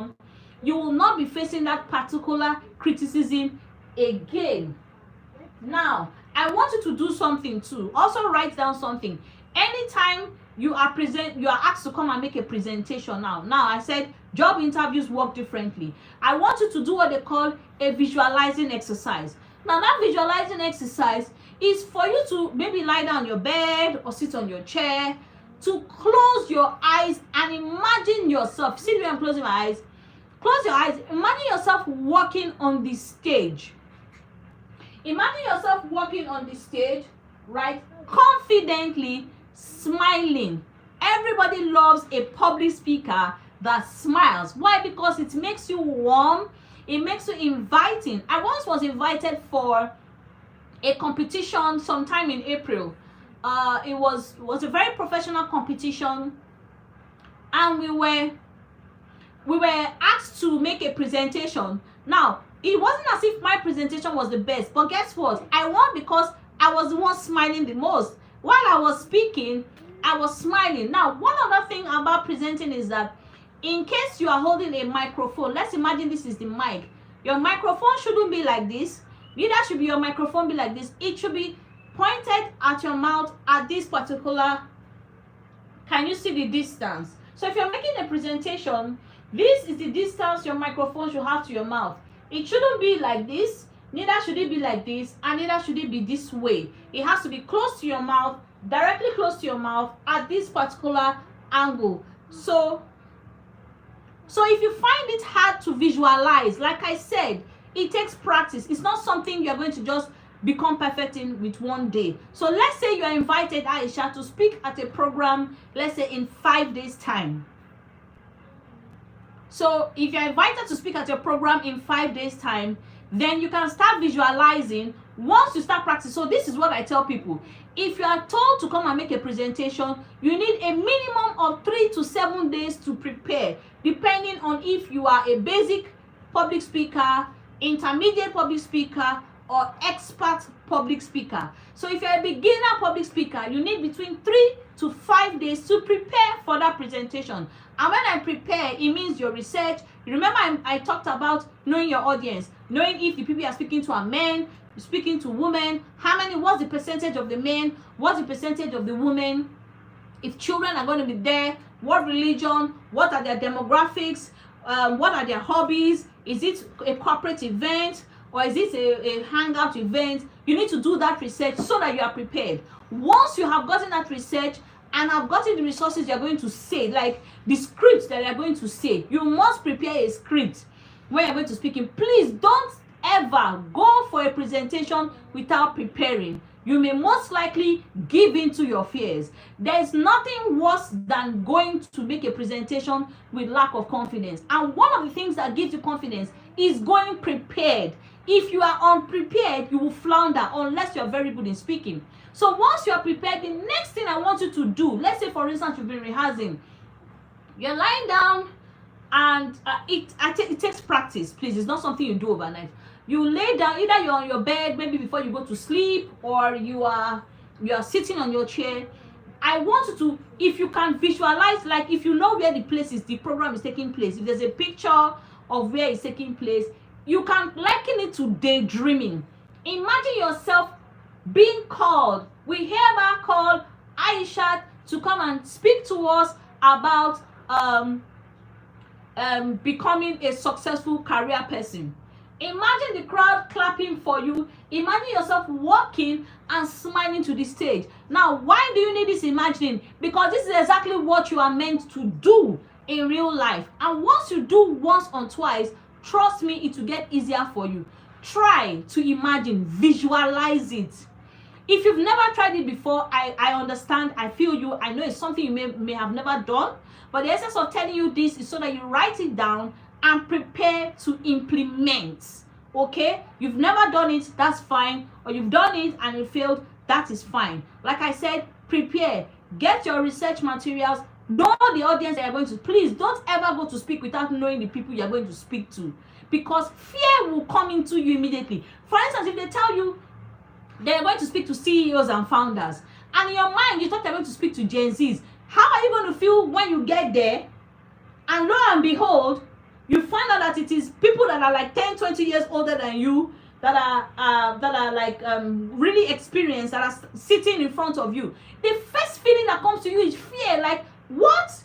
you will not be facing that particular criticism again. Now, I want you to do something too. Also write down something. Anytime you are asked to come and make a presentation now. I said job interviews work differently. I want you to do what they call a visualizing exercise. Now, that visualizing exercise is for you to maybe lie down on your bed or sit on your chair, to close your eyes and imagine yourself. See me, I'm closing my eyes. Close your eyes. Imagine yourself walking on the stage. Imagine yourself walking on the stage, right? Confidently smiling. Everybody loves a public speaker that smiles. Why? Because it makes you warm. It makes you inviting. I once was invited for a competition sometime in April. It was a very professional competition, and we were asked to make a presentation. Now, it wasn't as if my presentation was the best, but guess what? I won because I was the one smiling the most. While I was speaking, I was smiling. Now, one other thing about presenting is that in case you are holding a microphone, let's imagine this is the mic. Your microphone shouldn't be like this. Neither should be your microphone be like this. It should be pointed at your mouth at this particular. Can you see the distance? So if you're making a presentation, this is the distance your microphone should have to your mouth. It shouldn't be like this, neither should it be like this, and neither should it be this way. It has to be close to your mouth, directly close to your mouth at this particular angle. So if you find it hard to visualize, like I said, it takes practice. It's not something you're going to just become perfect in with one day. So let's say you are invited, Aisha, to speak at a program, let's say in 5 days' time. So if you're invited to speak at your program in 5 days' time, then you can start visualizing once you start practicing. So this is what I tell people. If you are told to come and make a presentation, you need a minimum of 3 to 7 days to prepare, depending on if you are a basic public speaker, intermediate public speaker, or expert public speaker. So if you're a beginner public speaker, you need between 3 to 5 days to prepare for that presentation. And when I prepare, it means your research. You remember I talked about knowing your audience, knowing if the people you are speaking to are men, speaking to women, what's the percentage of the men, what's the percentage of the women, if children are going to be there, what religion, what are their demographics, what are their hobbies, is it a corporate event, or is it a hangout event? You need to do that research so that you are prepared. Once you have gotten that research and have gotten the resources you're going to say, like the scripts that you're going to say, you must prepare a script when you're going to speak in. Please don't ever go for a presentation without preparing. You may most likely give in to your fears. There is nothing worse than going to make a presentation with lack of confidence. And one of the things that gives you confidence is going prepared. If you are unprepared, you will flounder unless you're very good in speaking. So once you are prepared, the next thing I want you to do, let's say for instance you've been rehearsing, you're lying down, and it takes practice, please. It's not something you do overnight. You lay down, either you're on your bed maybe before you go to sleep, or you are sitting on your chair. I want you to, if you can visualize, like if you know where the place is, the program is taking place, if there's a picture of where it's taking place, you can liken it to daydreaming. Imagine yourself being called. We hereby call Aisha to come and speak to us about becoming a successful career person. Imagine the crowd clapping for you. Imagine yourself walking and smiling to the stage. Now, why do you need this imagining? Because this is exactly what you are meant to do in real life. And once you do once or twice, trust me, it will get easier for you. Try to imagine, visualize it. If you've never tried it before, I understand, I feel you, I know it's something you may have never done, but the essence of telling you this is so that you write it down and prepare to implement. Okay, you've never done it, that's fine, or you've done it and it failed, that is fine. Like I said, prepare, get your research materials, know the audience that you're going to. Please don't ever go to speak without knowing the people you're going to speak to, because fear will come into you immediately. For instance, if they tell you they're going to speak to CEOs and founders, and in your mind you thought they're going to speak to Gen Zs, how are you going to feel when you get there and lo and behold you find out that it is people that are like 10-20 years older than you, that are like really experienced, that are sitting in front of you? The first feeling that comes to you is fear. Like, what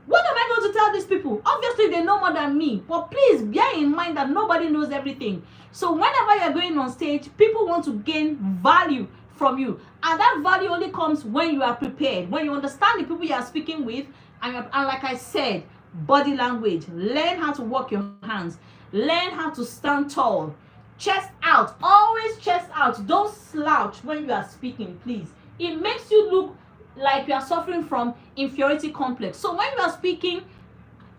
am I going to tell these people? Obviously they know more than me, but please bear in mind that nobody knows everything. So whenever you're going on stage, people want to gain value from you, and that value only comes when you are prepared, when you understand the people you are speaking with, and like I said, body language. Learn how to walk your hands, learn how to stand tall, chest out, always chest out. Don't slouch when you are speaking, please. It makes you look like you are suffering from inferiority complex. So when you are speaking,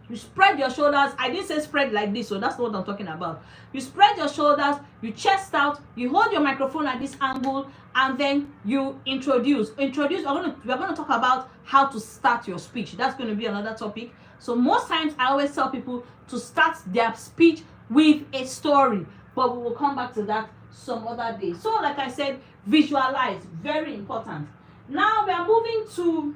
you spread your shoulders. I didn't say spread like this, so that's not what I'm talking about. You spread your shoulders, you chest out, you hold your microphone at this angle, and then you introduce. We're going to talk about how to start your speech. That's going to be another topic. So most times I always tell people to start their speech with a story, but we will come back to that some other day. So like I said, visualize, very important. Now we are moving to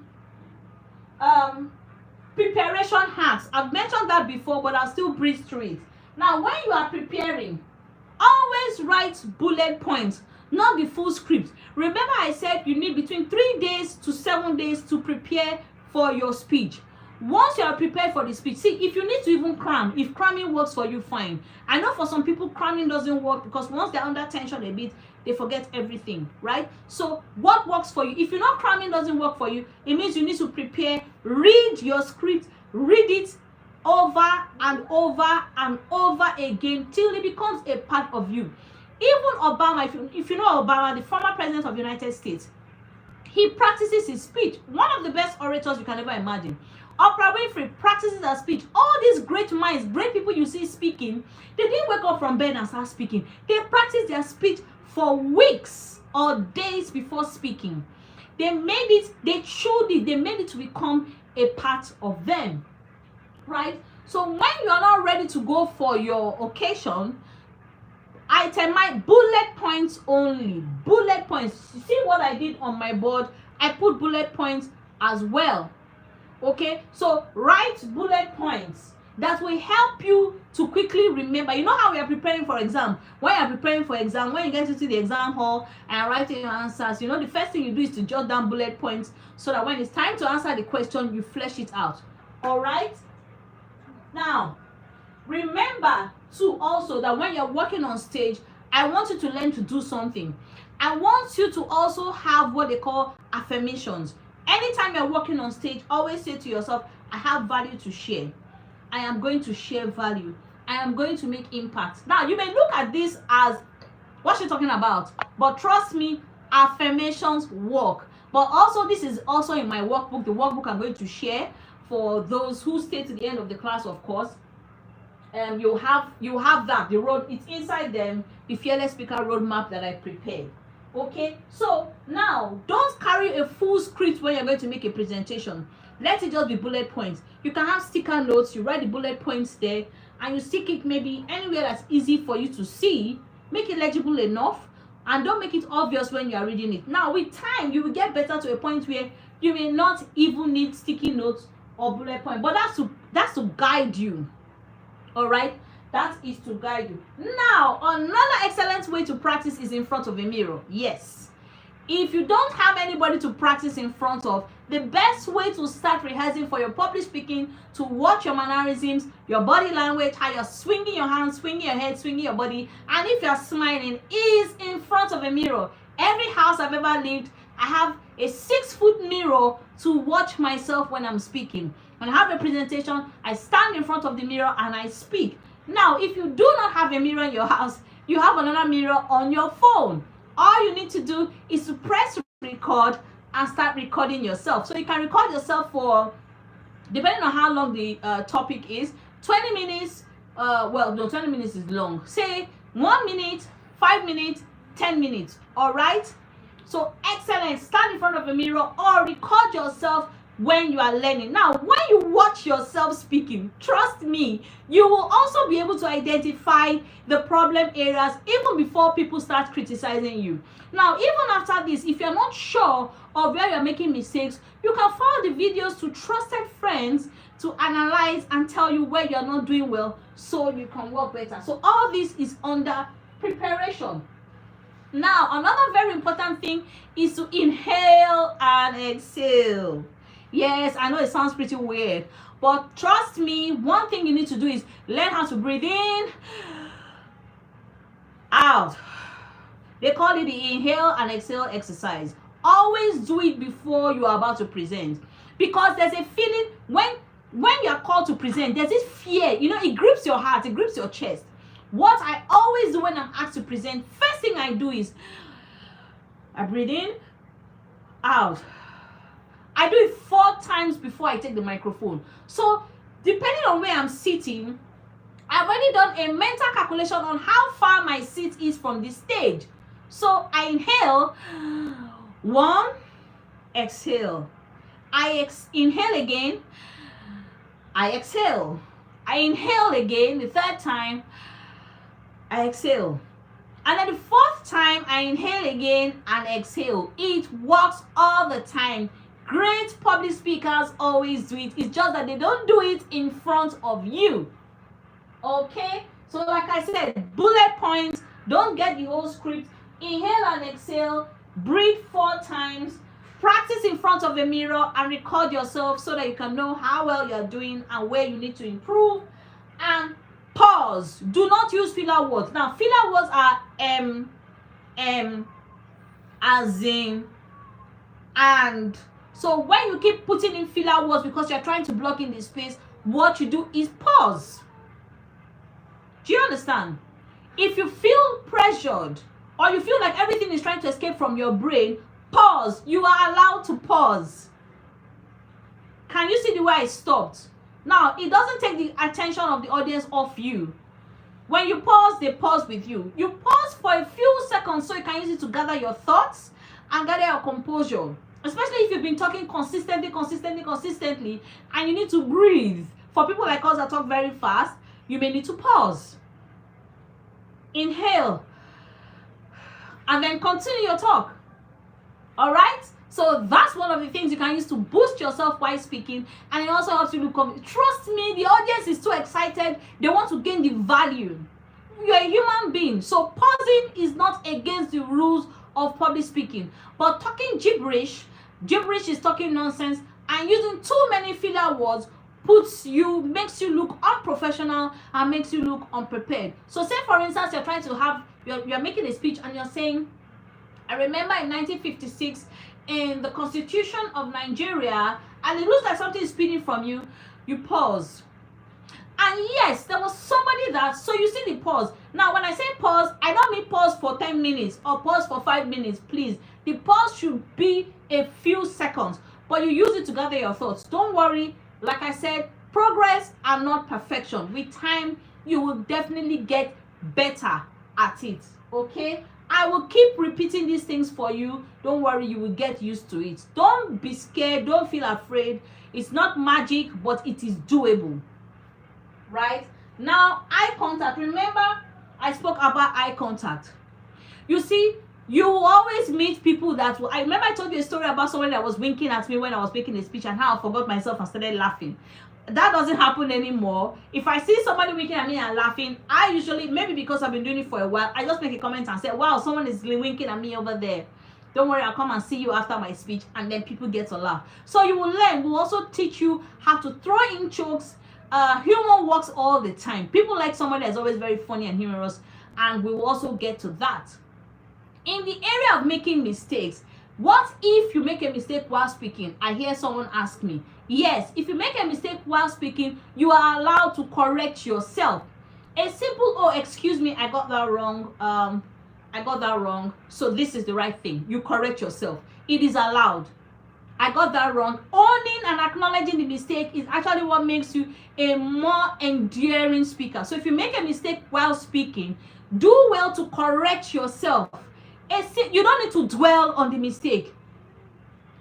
preparation hacks. I've mentioned that before, but I'll still breeze through it. Now, when you are preparing, always write bullet points, not the full script. Remember I said you need between 3 days to 7 days to prepare for your speech. Once you are prepared for the speech, see, if you need to even cram, if cramming works for you, fine. I know for some people cramming doesn't work, because once they're under tension a bit, they forget everything, right? So what works for you? If you know cramming doesn't work for you, it means you need to prepare. Read your script, read it over and over and over again till it becomes a part of you. Even Obama, if you know Obama, the former president of the United States, he practices his speech. One of the best orators you can ever imagine. Oprah Winfrey practices her speech. All these great minds, great people you see speaking, they didn't wake up from bed and start speaking. They practiced their speech for weeks or days before speaking. They made it, they showed it, they made it to become a part of them, right? So when you are not ready to go for your occasion, itemize bullet points only. Bullet points. You see what I did on my board? I put bullet points as well. Okay, so write bullet points that will help you to quickly remember. You know how we are preparing for exam? When you are preparing for exam, when you get into the exam hall and writing your answers, you know, the first thing you do is to jot down bullet points so that when it's time to answer the question, you flesh it out. All right? Now, remember too also that when you're working on stage, I want you to learn to do something. I want you to also have what they call affirmations. Anytime you're working on stage, always say to yourself, I have value to share. I am going to share value. I am going to make impact. Now, you may look at this as, what's she talking about? But trust me, affirmations work. But also, this is also in my workbook, the workbook I'm going to share for those who stay to the end of the class, of course. You have that, the road, it's inside them, the Fearless Speaker roadmap that I prepared. Okay, so now don't carry a full script when you're going to make a presentation. Let it just be bullet points. You can have sticker notes, you write the bullet points there, and you stick it maybe anywhere that's easy for you to see. Make it legible enough, and don't make it obvious when you are reading it. Now, with time, you will get better to a point where you may not even need sticky notes or bullet points, but that's to guide you. All right, that is to guide you. Now, another excellent way to practice is in front of a mirror. Yes, If you don't have anybody to practice in front of, the best way to start rehearsing for your public speaking, to watch your mannerisms, your body language, how you're swinging your hands, swinging your head, swinging your body, and if you're smiling, is in front of a mirror. Every house I've ever lived, I have a 6-foot mirror to watch myself when I'm speaking. When I have a presentation, I stand in front of the mirror and I speak. Now, if you do not have a mirror in your house, you have another mirror on your phone. All you need to do is to press record and start recording yourself. So you can record yourself for, depending on how long the topic is, 20 minutes, well, no, 20 minutes is long. Say 1 minute, 5 minutes, 10 minutes, all right? So excellent, stand in front of a mirror or record yourself when you are learning. Now, when you watch yourself speaking, trust me, you will also be able to identify the problem areas even before people start criticizing you. Now, even after this, if you're not sure of where you're making mistakes, you can forward the videos to trusted friends to analyze and tell you where you're not doing well so you can work better. So all this is under preparation. Now, another very important thing is to inhale and exhale. Yes, I know it sounds pretty weird, but trust me, one thing you need to do is learn how to breathe in, out. They call it the inhale and exhale exercise. Always do it before you are about to present, because there's a feeling when you are called to present, there's this fear, you know, it grips your heart, it grips your chest. What I always do when I'm asked to present, first thing I do is I breathe in, out. I do it 4 times before I take the microphone. So depending on where I'm sitting, I've already done a mental calculation on how far my seat is from the stage. So I inhale, 1, exhale. I inhale again, I exhale. I inhale again, the 3rd time, I exhale. And then the 4th time, I inhale again and exhale. It works all the time. Great public speakers always do it. It's just that they don't do it in front of you. Okay? So like I said, bullet points, don't get the whole script. Inhale and exhale, breathe 4 times, practice in front of a mirror and record yourself so that you can know how well you're doing and where you need to improve. And pause. Do not use filler words. Now, filler words are as in, and. So when you keep putting in filler words because you're trying to block in the space, what you do is pause. Do you understand? If you feel pressured or you feel like everything is trying to escape from your brain, pause. You are allowed to pause. Can you see the way I stopped? Now, it doesn't take the attention of the audience off you. When you pause, they pause with you. You pause for a few seconds so you can use it to gather your thoughts and gather your composure. Especially if you've been talking consistently, and you need to breathe. For people like us that talk very fast, you may need to pause. Inhale. And then continue your talk. All right? So that's one of the things you can use to boost yourself while speaking. And it also helps you look confident. Trust me, the audience is too excited. They want to gain the value. You're a human being. So pausing is not against the rules of public speaking. But talking gibberish is talking nonsense, and using too many filler words makes you look unprofessional and makes you look unprepared. So say for instance you're making a speech and you're saying, I remember in 1956 in the Constitution of Nigeria, and it looks like something is speeding from you, you pause. And yes, there was somebody that, so you see the pause. Now, when I say pause, I don't mean pause for 10 minutes or pause for 5 minutes, please. The pause should be a few seconds, but you use it to gather your thoughts. Don't worry. Like I said, progress and not perfection. With time, you will definitely get better at it, okay? I will keep repeating these things for you. Don't worry, you will get used to it. Don't be scared. Don't feel afraid. It's not magic, but it is doable. Right? Now, eye contact. Remember, I spoke about eye contact. You see, you will always meet people that will... I remember I told you a story about someone that was winking at me when I was making a speech and how I forgot myself and started laughing. That doesn't happen anymore. If I see somebody winking at me and laughing, I usually, maybe because I've been doing it for a while, I just make a comment and say, wow, someone is winking at me over there. Don't worry, I'll come and see you after my speech, and then people get to laugh. So you will learn. We'll also teach you how to throw in jokes. Humor works all the time. People like somebody that's always very funny and humorous, and we will also get to that. In the area of making mistakes, what if you make a mistake while speaking? I hear someone ask me. Yes, if you make a mistake while speaking, you are allowed to correct yourself. A simple, oh, excuse me, I got that wrong. I got that wrong. So this is the right thing. You correct yourself. It is allowed. I got that wrong. Owning and acknowledging the mistake is actually what makes you a more enduring speaker. So if you make a mistake while speaking, do well to correct yourself. You don't need to dwell on the mistake.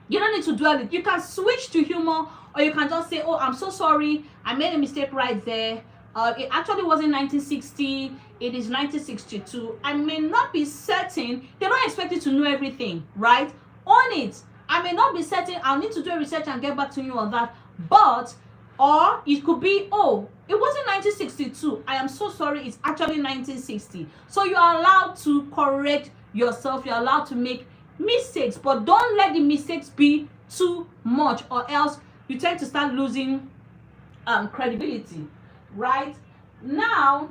You don't need to dwell it. You can switch to humor, or you can just say, oh, I'm so sorry, I made a mistake right there. It actually wasn't 1960, it is 1962. I may not be certain. They don't expect you to know everything, right? Own it. I may not be certain. I'll need to do a research and get back to you on that. But, or it could be, oh, it wasn't 1962. I am so sorry, it's actually 1960. So you are allowed to correct yourself. You're allowed to make mistakes, but don't let the mistakes be too much, or else you tend to start losing credibility. Right now,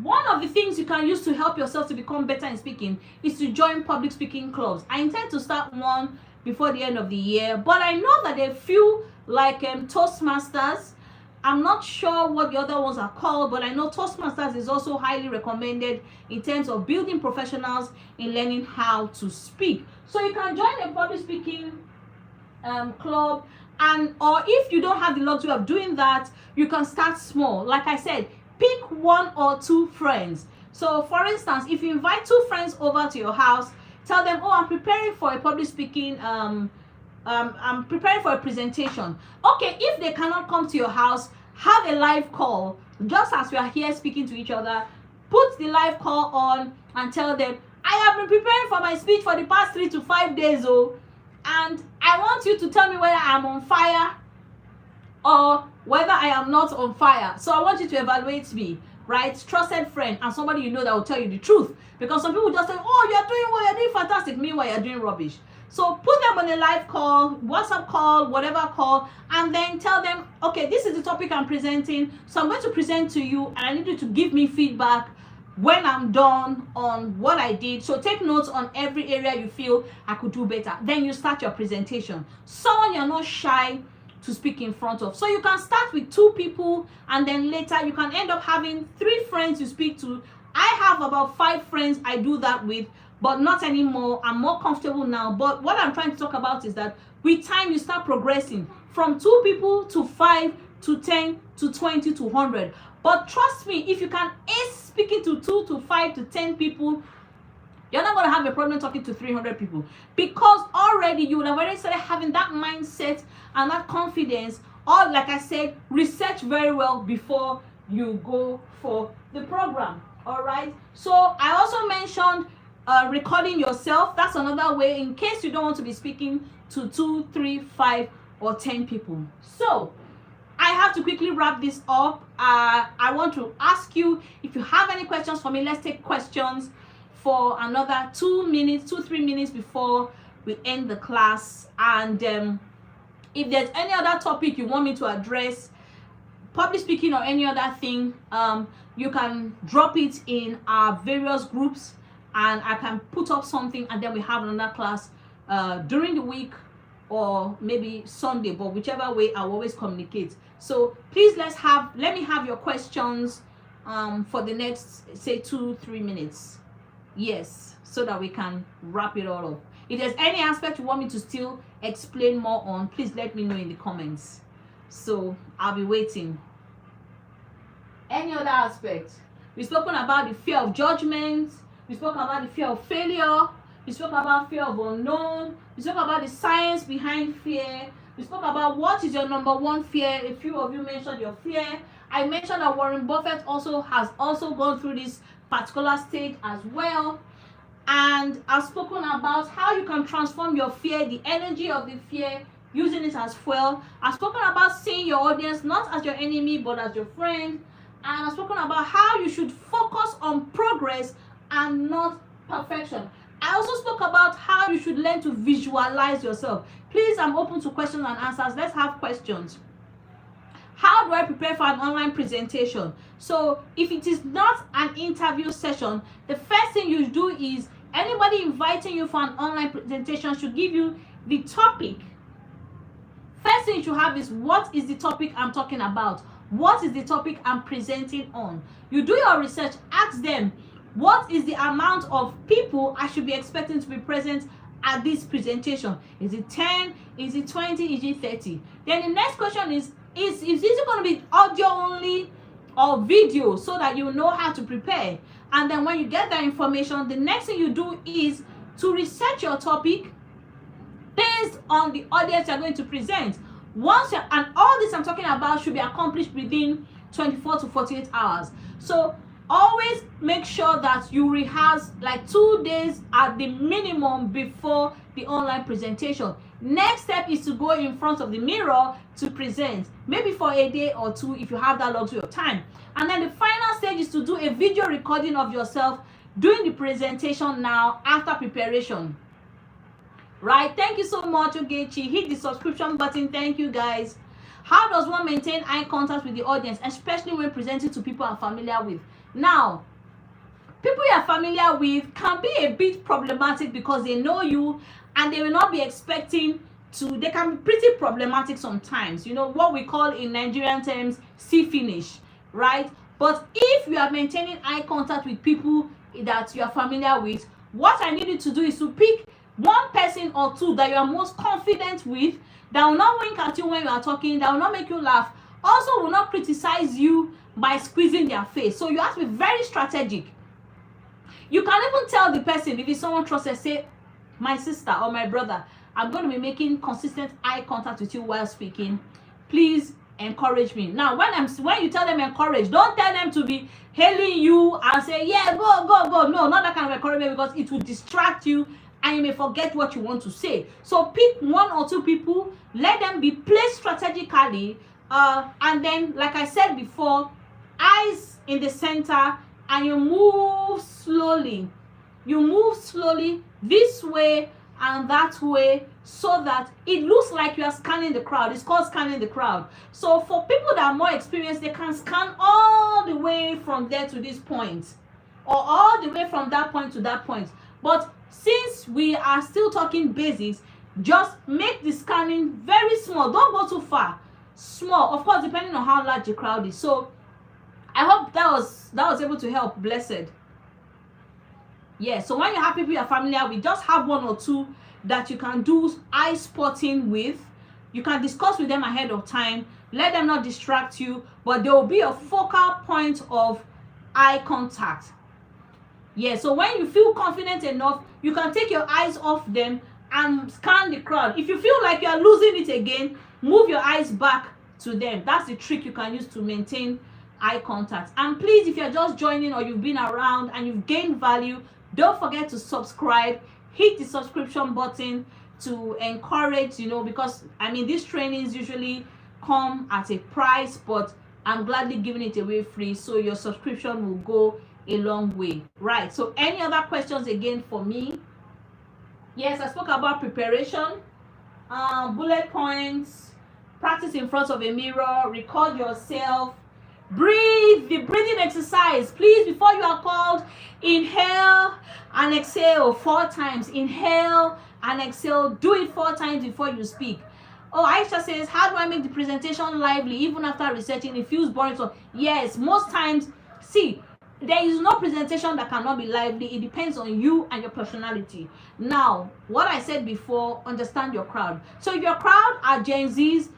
one of the things you can use to help yourself to become better in speaking is to join public speaking clubs. I intend to start one before the end of the year, but I know that there are few like Toastmasters. I'm not sure what the other ones are called, but I know Toastmasters is also highly recommended in terms of building professionals in learning how to speak. So you can join a public speaking club, and or if you don't have the luxury of doing that, you can start small. Like I said, pick 1 or 2 friends. So for instance, if you invite 2 friends over to your house, tell them, oh, I'm preparing for a public speaking I'm preparing for a presentation. Okay, if they cannot come to your house, have a live call. Just as we are here speaking to each other, put the live call on and tell them, I have been preparing for my speech for the past 3 to 5 days, and I want you to tell me whether I'm on fire or whether I am not on fire. So I want you to evaluate me, right? Trusted friend and somebody you know that will tell you the truth. Because some people just say, oh, you're doing well, you're doing fantastic. Meanwhile, you're doing rubbish. So put them on a live call, WhatsApp call, whatever call, and then tell them, okay, this is the topic I'm presenting. So I'm going to present to you, and I need you to give me feedback when I'm done on what I did. So take notes on every area you feel I could do better. Then you start your presentation. Someone you're not shy to speak in front of. So you can start with 2 people, and then later you can end up having 3 friends you speak to. I have about 5 friends I do that with, but not anymore. I'm more comfortable now. But what I'm trying to talk about is that with time, you start progressing from 2 people to 5 to 10 to 20 to 100. But trust me, if you can ace speaking to 2 to 5 to 10 people, you're not going to have a problem talking to 300 people, because already you would have already started having that mindset and that confidence. Or like I said, research very well before you go for the program. All right. So I also mentioned recording yourself. That's another way in case you don't want to be speaking to 2, 3, 5 or 10 people. So I have to quickly wrap this up. I want to ask you if you have any questions for me. Let's take questions for another 2 minutes, 2-3 minutes before we end the class. And if there's any other topic you want me to address, public speaking or any other thing, you can drop it in our various groups, and I can put up something, and then we have another class during the week or maybe Sunday, but whichever way, I'll always communicate. So please let me have your questions for the next, say, 2-3 minutes. Yes, so that we can wrap it all up. If there's any aspect you want me to still explain more on, please let me know in the comments. So I'll be waiting. Any other aspect? We've spoken about the fear of judgment. We spoke about the fear of failure. We spoke about fear of unknown. We spoke about the science behind fear. We spoke about what is your number 1 fear. A few of you mentioned your fear. I mentioned that Warren Buffett has also gone through this particular stage as well. And I've spoken about how you can transform your fear, the energy of the fear, using it as fuel. I've spoken about seeing your audience not as your enemy but as your friend. And I've spoken about how you should focus on progress and not perfection. I also spoke about how you should learn to visualize yourself. Please, I'm open to questions and answers. Let's have questions. How do I prepare for an online presentation? So if it is not an interview session, the first thing you do is anybody inviting you for an online presentation should give you the topic. First thing you should have is, what is the topic I'm talking about? What is the topic I'm presenting on? You do your research, ask them, what is the amount of people I should be expecting to be present at this presentation? Is it 10? Is it 20? Is it 30? Then the next question is this going to be audio only or video, so that you know how to prepare? And then when you get that information, the next thing you do is to research your topic based on the audience you're going to present. And all this I'm talking about should be accomplished within 24 to 48 hours. So always make sure that you rehearse like 2 days at the minimum before the online presentation. Next step is to go in front of the mirror to present, maybe for a day or two if you have that luxury of time. And then the final stage is to do a video recording of yourself doing the presentation now after preparation. Right? Thank you so much, Ogechi. Hit the subscription button. Thank you, guys. How does one maintain eye contact with the audience, especially when presenting to people I'm familiar with? Now, people you're familiar with can be a bit problematic because they know you and they will not be expecting to. They can be pretty problematic sometimes. You know, what we call in Nigerian terms, see finish, right? But if you are maintaining eye contact with people that you are familiar with, what I need you to do is to pick one person or two that you are most confident with, that will not wink at you when you are talking, that will not make you laugh, also will not criticize you by squeezing their face. So you have to be very strategic. You can even tell the person, if it's someone trusted, say, my sister or my brother, I'm going to be making consistent eye contact with you while speaking. Please encourage me. Now, when you tell them encourage, don't tell them to be hailing you and say, yeah, go, go, go. No, not that kind of encouragement, because it will distract you and you may forget what you want to say. So pick one or two people, let them be placed strategically, and then, like I said before, eyes in the center, and you move slowly. You move slowly this way and that way, so that it looks like you are scanning the crowd. It's called scanning the crowd. So for people that are more experienced, they can scan all the way from there to this point, or all the way from that point to that point. But since we are still talking basics, just make the scanning very small. Don't go too far. Small, of course, depending on how large the crowd is. So I hope that was able to help. Blessed. Yeah, so when you have people you're familiar with, just have one or two that you can do eye spotting with. You can discuss with them ahead of time. Let them not distract you, but there will be a focal point of eye contact. Yeah, so when you feel confident enough, you can take your eyes off them and scan the crowd. If you feel like you're losing it again, move your eyes back to them. That's the trick you can use to maintain eye contact. And please, if you're just joining or you've been around and you've gained value, don't forget to subscribe. Hit the subscription button to encourage, because I mean, these trainings usually come at a price, but I'm gladly giving it away free, so your subscription will go a long way. Right, so any other questions again for me? Yes, I spoke about preparation, bullet points, practice in front of a mirror, record yourself, breathe, the breathing exercise. Please, before you are called, inhale and exhale 4 times. Inhale and exhale. Do it 4 times before you speak. Oh, Aisha says, how do I make the presentation lively even after researching? It feels boring. So yes, most times, see, there is no presentation that cannot be lively. It depends on you and your personality. Now, what I said before, understand your crowd. So if your crowd are Gen Zs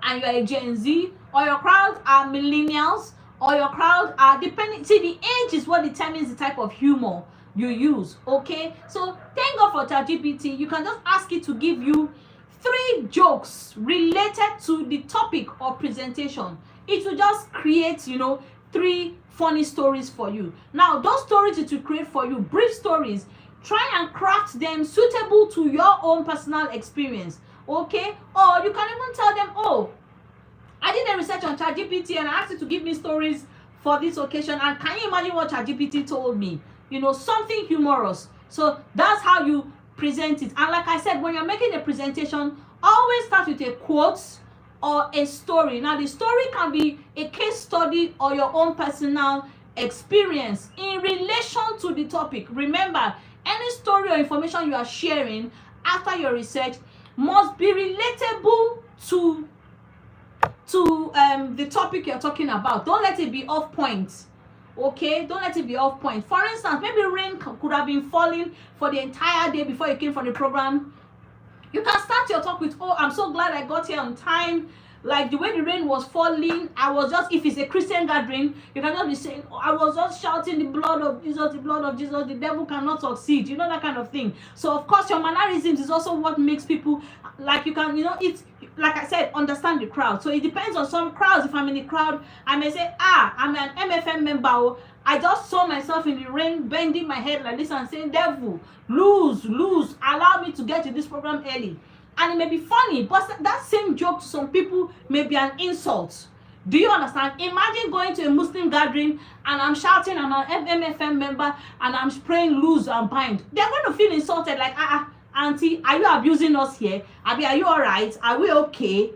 and you're a Gen Z, or your crowd are millennials, or your crowd are depending, see, the age is what determines the type of humor you use. Okay, so thank God for ChatGPT. You can just ask it to give you 3 jokes related to the topic or presentation. It will just create 3 funny stories for you. Now, those stories it will create for you, brief stories, try and craft them suitable to your own personal experience. Okay, or you can even tell them, oh, I did a research on ChatGPT and I asked it to give me stories for this occasion, and can you imagine what ChatGPT told me? Something humorous. So that's how you present it. And like I said, when you're making a presentation, always start with a quote or a story. Now the story can be a case study or your own personal experience in relation to the topic. Remember, any story or information you are sharing after your research must be relatable to the topic you're talking about. Don't let it be off point. Okay, don't let it be off point. For instance, maybe rain could have been falling for the entire day before you came for the program. You can start your talk with, oh, I'm so glad I got here on time. Like the way the rain was falling, I was just, if it's a Christian gathering, you cannot be saying, oh, I was just shouting the blood of Jesus, the blood of Jesus, the devil cannot succeed, you know, that kind of thing. So of course your mannerisms is also what makes people, like, you can, you know, it's like I said, understand the crowd. So it depends on some crowds. If I'm in the crowd, I may say, I'm an MFM member. I just saw myself in the rain, bending my head like this and saying, devil, lose, allow me to get to this program early. And it may be funny, but that same joke to some people may be an insult. Do you understand? Imagine going to a Muslim gathering and I'm shouting, I'm an MFM member, and I'm praying lose and bind. They're going to feel insulted, like, auntie, are you abusing us here? Are you all right? Are we okay?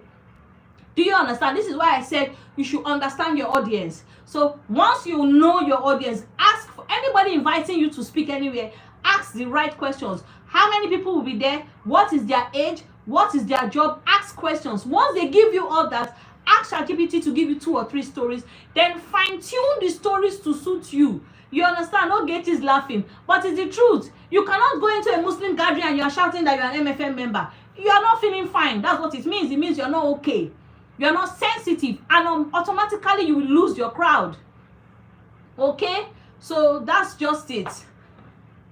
Do you understand? This is why I said you should understand your audience. So once you know your audience, ask for anybody inviting you to speak anywhere, ask the right questions. How many people will be there? What is their age? What is their job? Ask questions. Once they give you all that, ask ChatGPT to give you 2 or 3 stories. Then fine-tune the stories to suit you. You understand? No gate is laughing. But it's the truth. You cannot go into a Muslim gathering and you are shouting that you are an MFM member. You are not feeling fine. That's what it means. It means you are not okay. You are not sensitive. And automatically you will lose your crowd. Okay? So that's just it.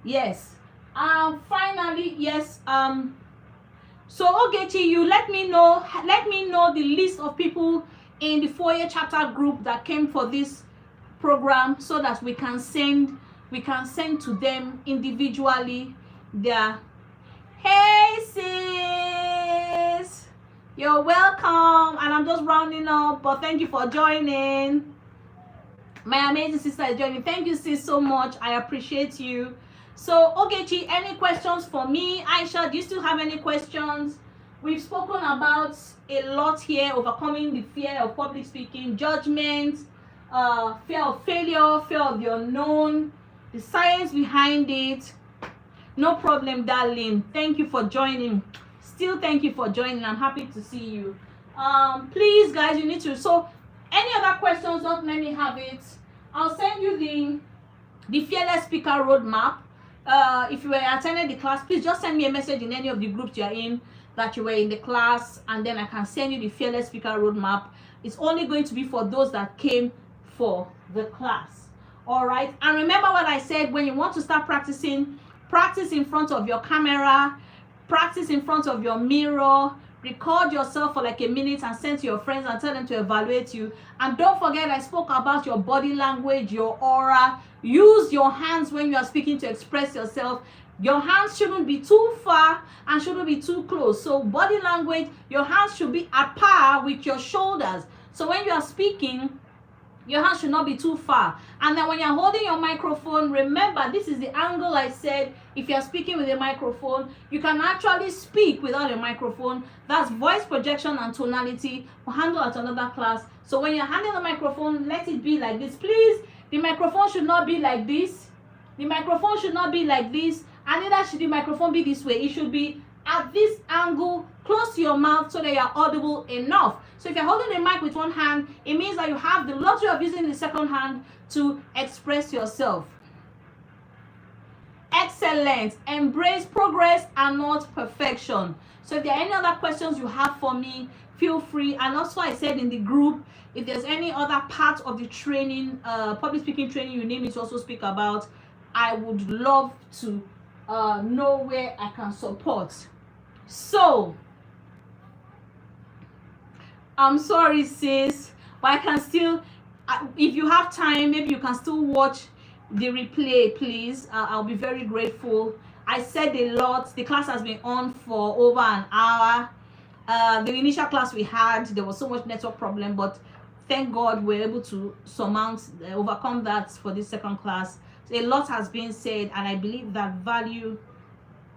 Yes. Finally, yes. So Ogechi, you let me know the list of people in the foyer chapter group that came for this program, so that we can send to them individually their, hey sis, you're welcome. And I'm just rounding up, but thank you for joining. My amazing sister is joining. Thank you, sis, so much. I appreciate you. So, Ogechi, any questions for me? Aisha, do you still have any questions? We've spoken about a lot here, overcoming the fear of public speaking, judgment, fear of failure, fear of the unknown, the science behind it. No problem, darling. Thank you for joining. Still, thank you for joining. I'm happy to see you. Please, guys, you need to. So, any other questions? Don't let me have it. I'll send you the Fearless Speaker Roadmap. If you were attending the class, please just send me a message in any of the groups you're in that you were in the class, and then I can send you the Fearless Speaker Roadmap. It's only going to be for those that came for the class. All right. And remember what I said, when you want to start practicing, practice in front of your camera, practice in front of your mirror, record yourself for like a minute and send to your friends and tell them to evaluate you. And don't forget, I spoke about your body language, your aura. Use your hands when you are speaking to express yourself. Your hands shouldn't be too far and shouldn't be too close. So body language, your hands should be at par with your shoulders. So when you are speaking, your hands should not be too far. And then when you're holding your microphone, remember, this is the angle I said. If you're speaking with a microphone, you can actually speak without a microphone. That's voice projection and tonality. We'll handle at another class. So when you're handling the microphone, let it be like this. Please, the microphone should not be like this. The microphone should not be like this. And neither should the microphone be this way. It should be at this angle, close to your mouth, so that you're audible enough. So if you're holding the mic with one hand, it means that you have the luxury of using the second hand to express yourself. Excellent. Embrace progress and not perfection. So if there are any other questions you have for me, feel free. And also, I said in the group, if there's any other part of the training, public speaking training you need me to also speak about, I would love to know where I can support. So, I'm sorry, sis, but I can still, if you have time, maybe you can still watch the replay, please. I'll be very grateful. I said a lot. The class has been on for over an hour. The initial class we had, there was so much network problem, but thank God we're able to overcome that for this second class. A lot has been said, and I believe that value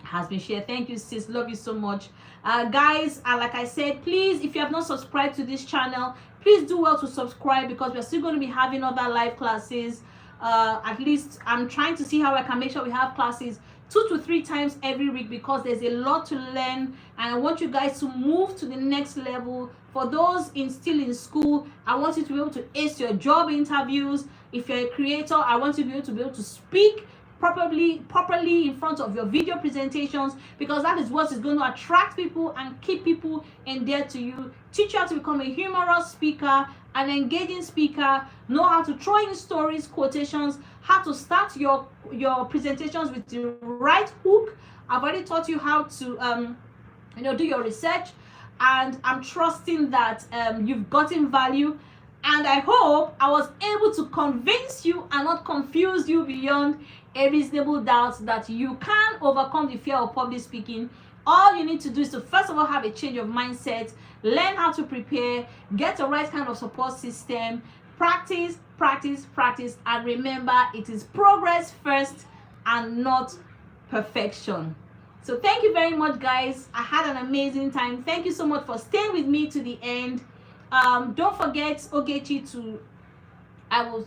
has been shared. Thank you, sis. Love you so much. Guys, like I said, please, if you have not subscribed to this channel, please do well to subscribe, because we're still going to be having other live classes. At least I'm trying to see how I can make sure we have classes 2 to 3 times every week, because there's a lot to learn, and I want you guys to move to the next level. For those still in school, I want you to be able to ace your job interviews. If you're a creator, I want you to be able to speak properly in front of your video presentations, because that is what is going to attract people and keep people endeared to you. Teach you how to become a humorous speaker, an engaging speaker, know how to throw in stories, quotations, how to start your presentations with the right hook. I've already taught you how to do your research, and I'm trusting that you've gotten value. And I hope I was able to convince you and not confuse you beyond a reasonable doubt that you can overcome the fear of public speaking. All you need to do is to first of all have a change of mindset, learn how to prepare, get the right kind of support system, practice, and remember, it is progress first and not perfection. So thank you very much, guys. I had an amazing time. Thank you so much for staying with me to the end. Don't forget, Ogechi,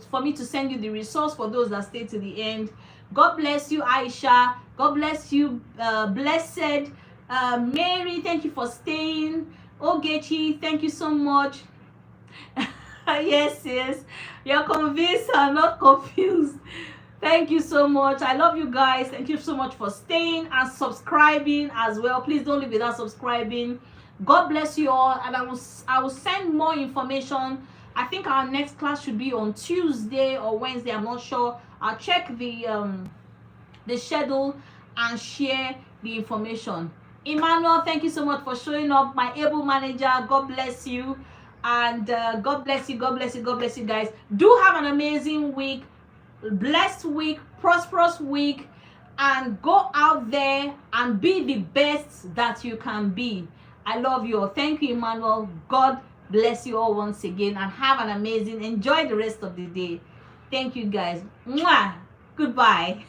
for me to send you the resource for those that stay to the end. God bless you, Aisha. God bless you, Blessed. Mary, thank you for staying. Ogechi, thank you so much. Yes, you're convinced, I'm not confused. Thank you so much. I love you guys. Thank you so much for staying and subscribing as well. Please don't leave without subscribing. God bless you all, and I will send more information. I think our next class should be on Tuesday or Wednesday. I'm not sure. I'll check the schedule and share the information. Emmanuel, thank you so much for showing up, my able manager. God bless you, and God bless you, guys. Do have an amazing week, blessed week, prosperous week, and go out there and be the best that you can be. I love you all. Thank you, Emmanuel. God bless you all once again, and have an amazing, enjoy the rest of the day. Thank you, guys. Mwah. Goodbye.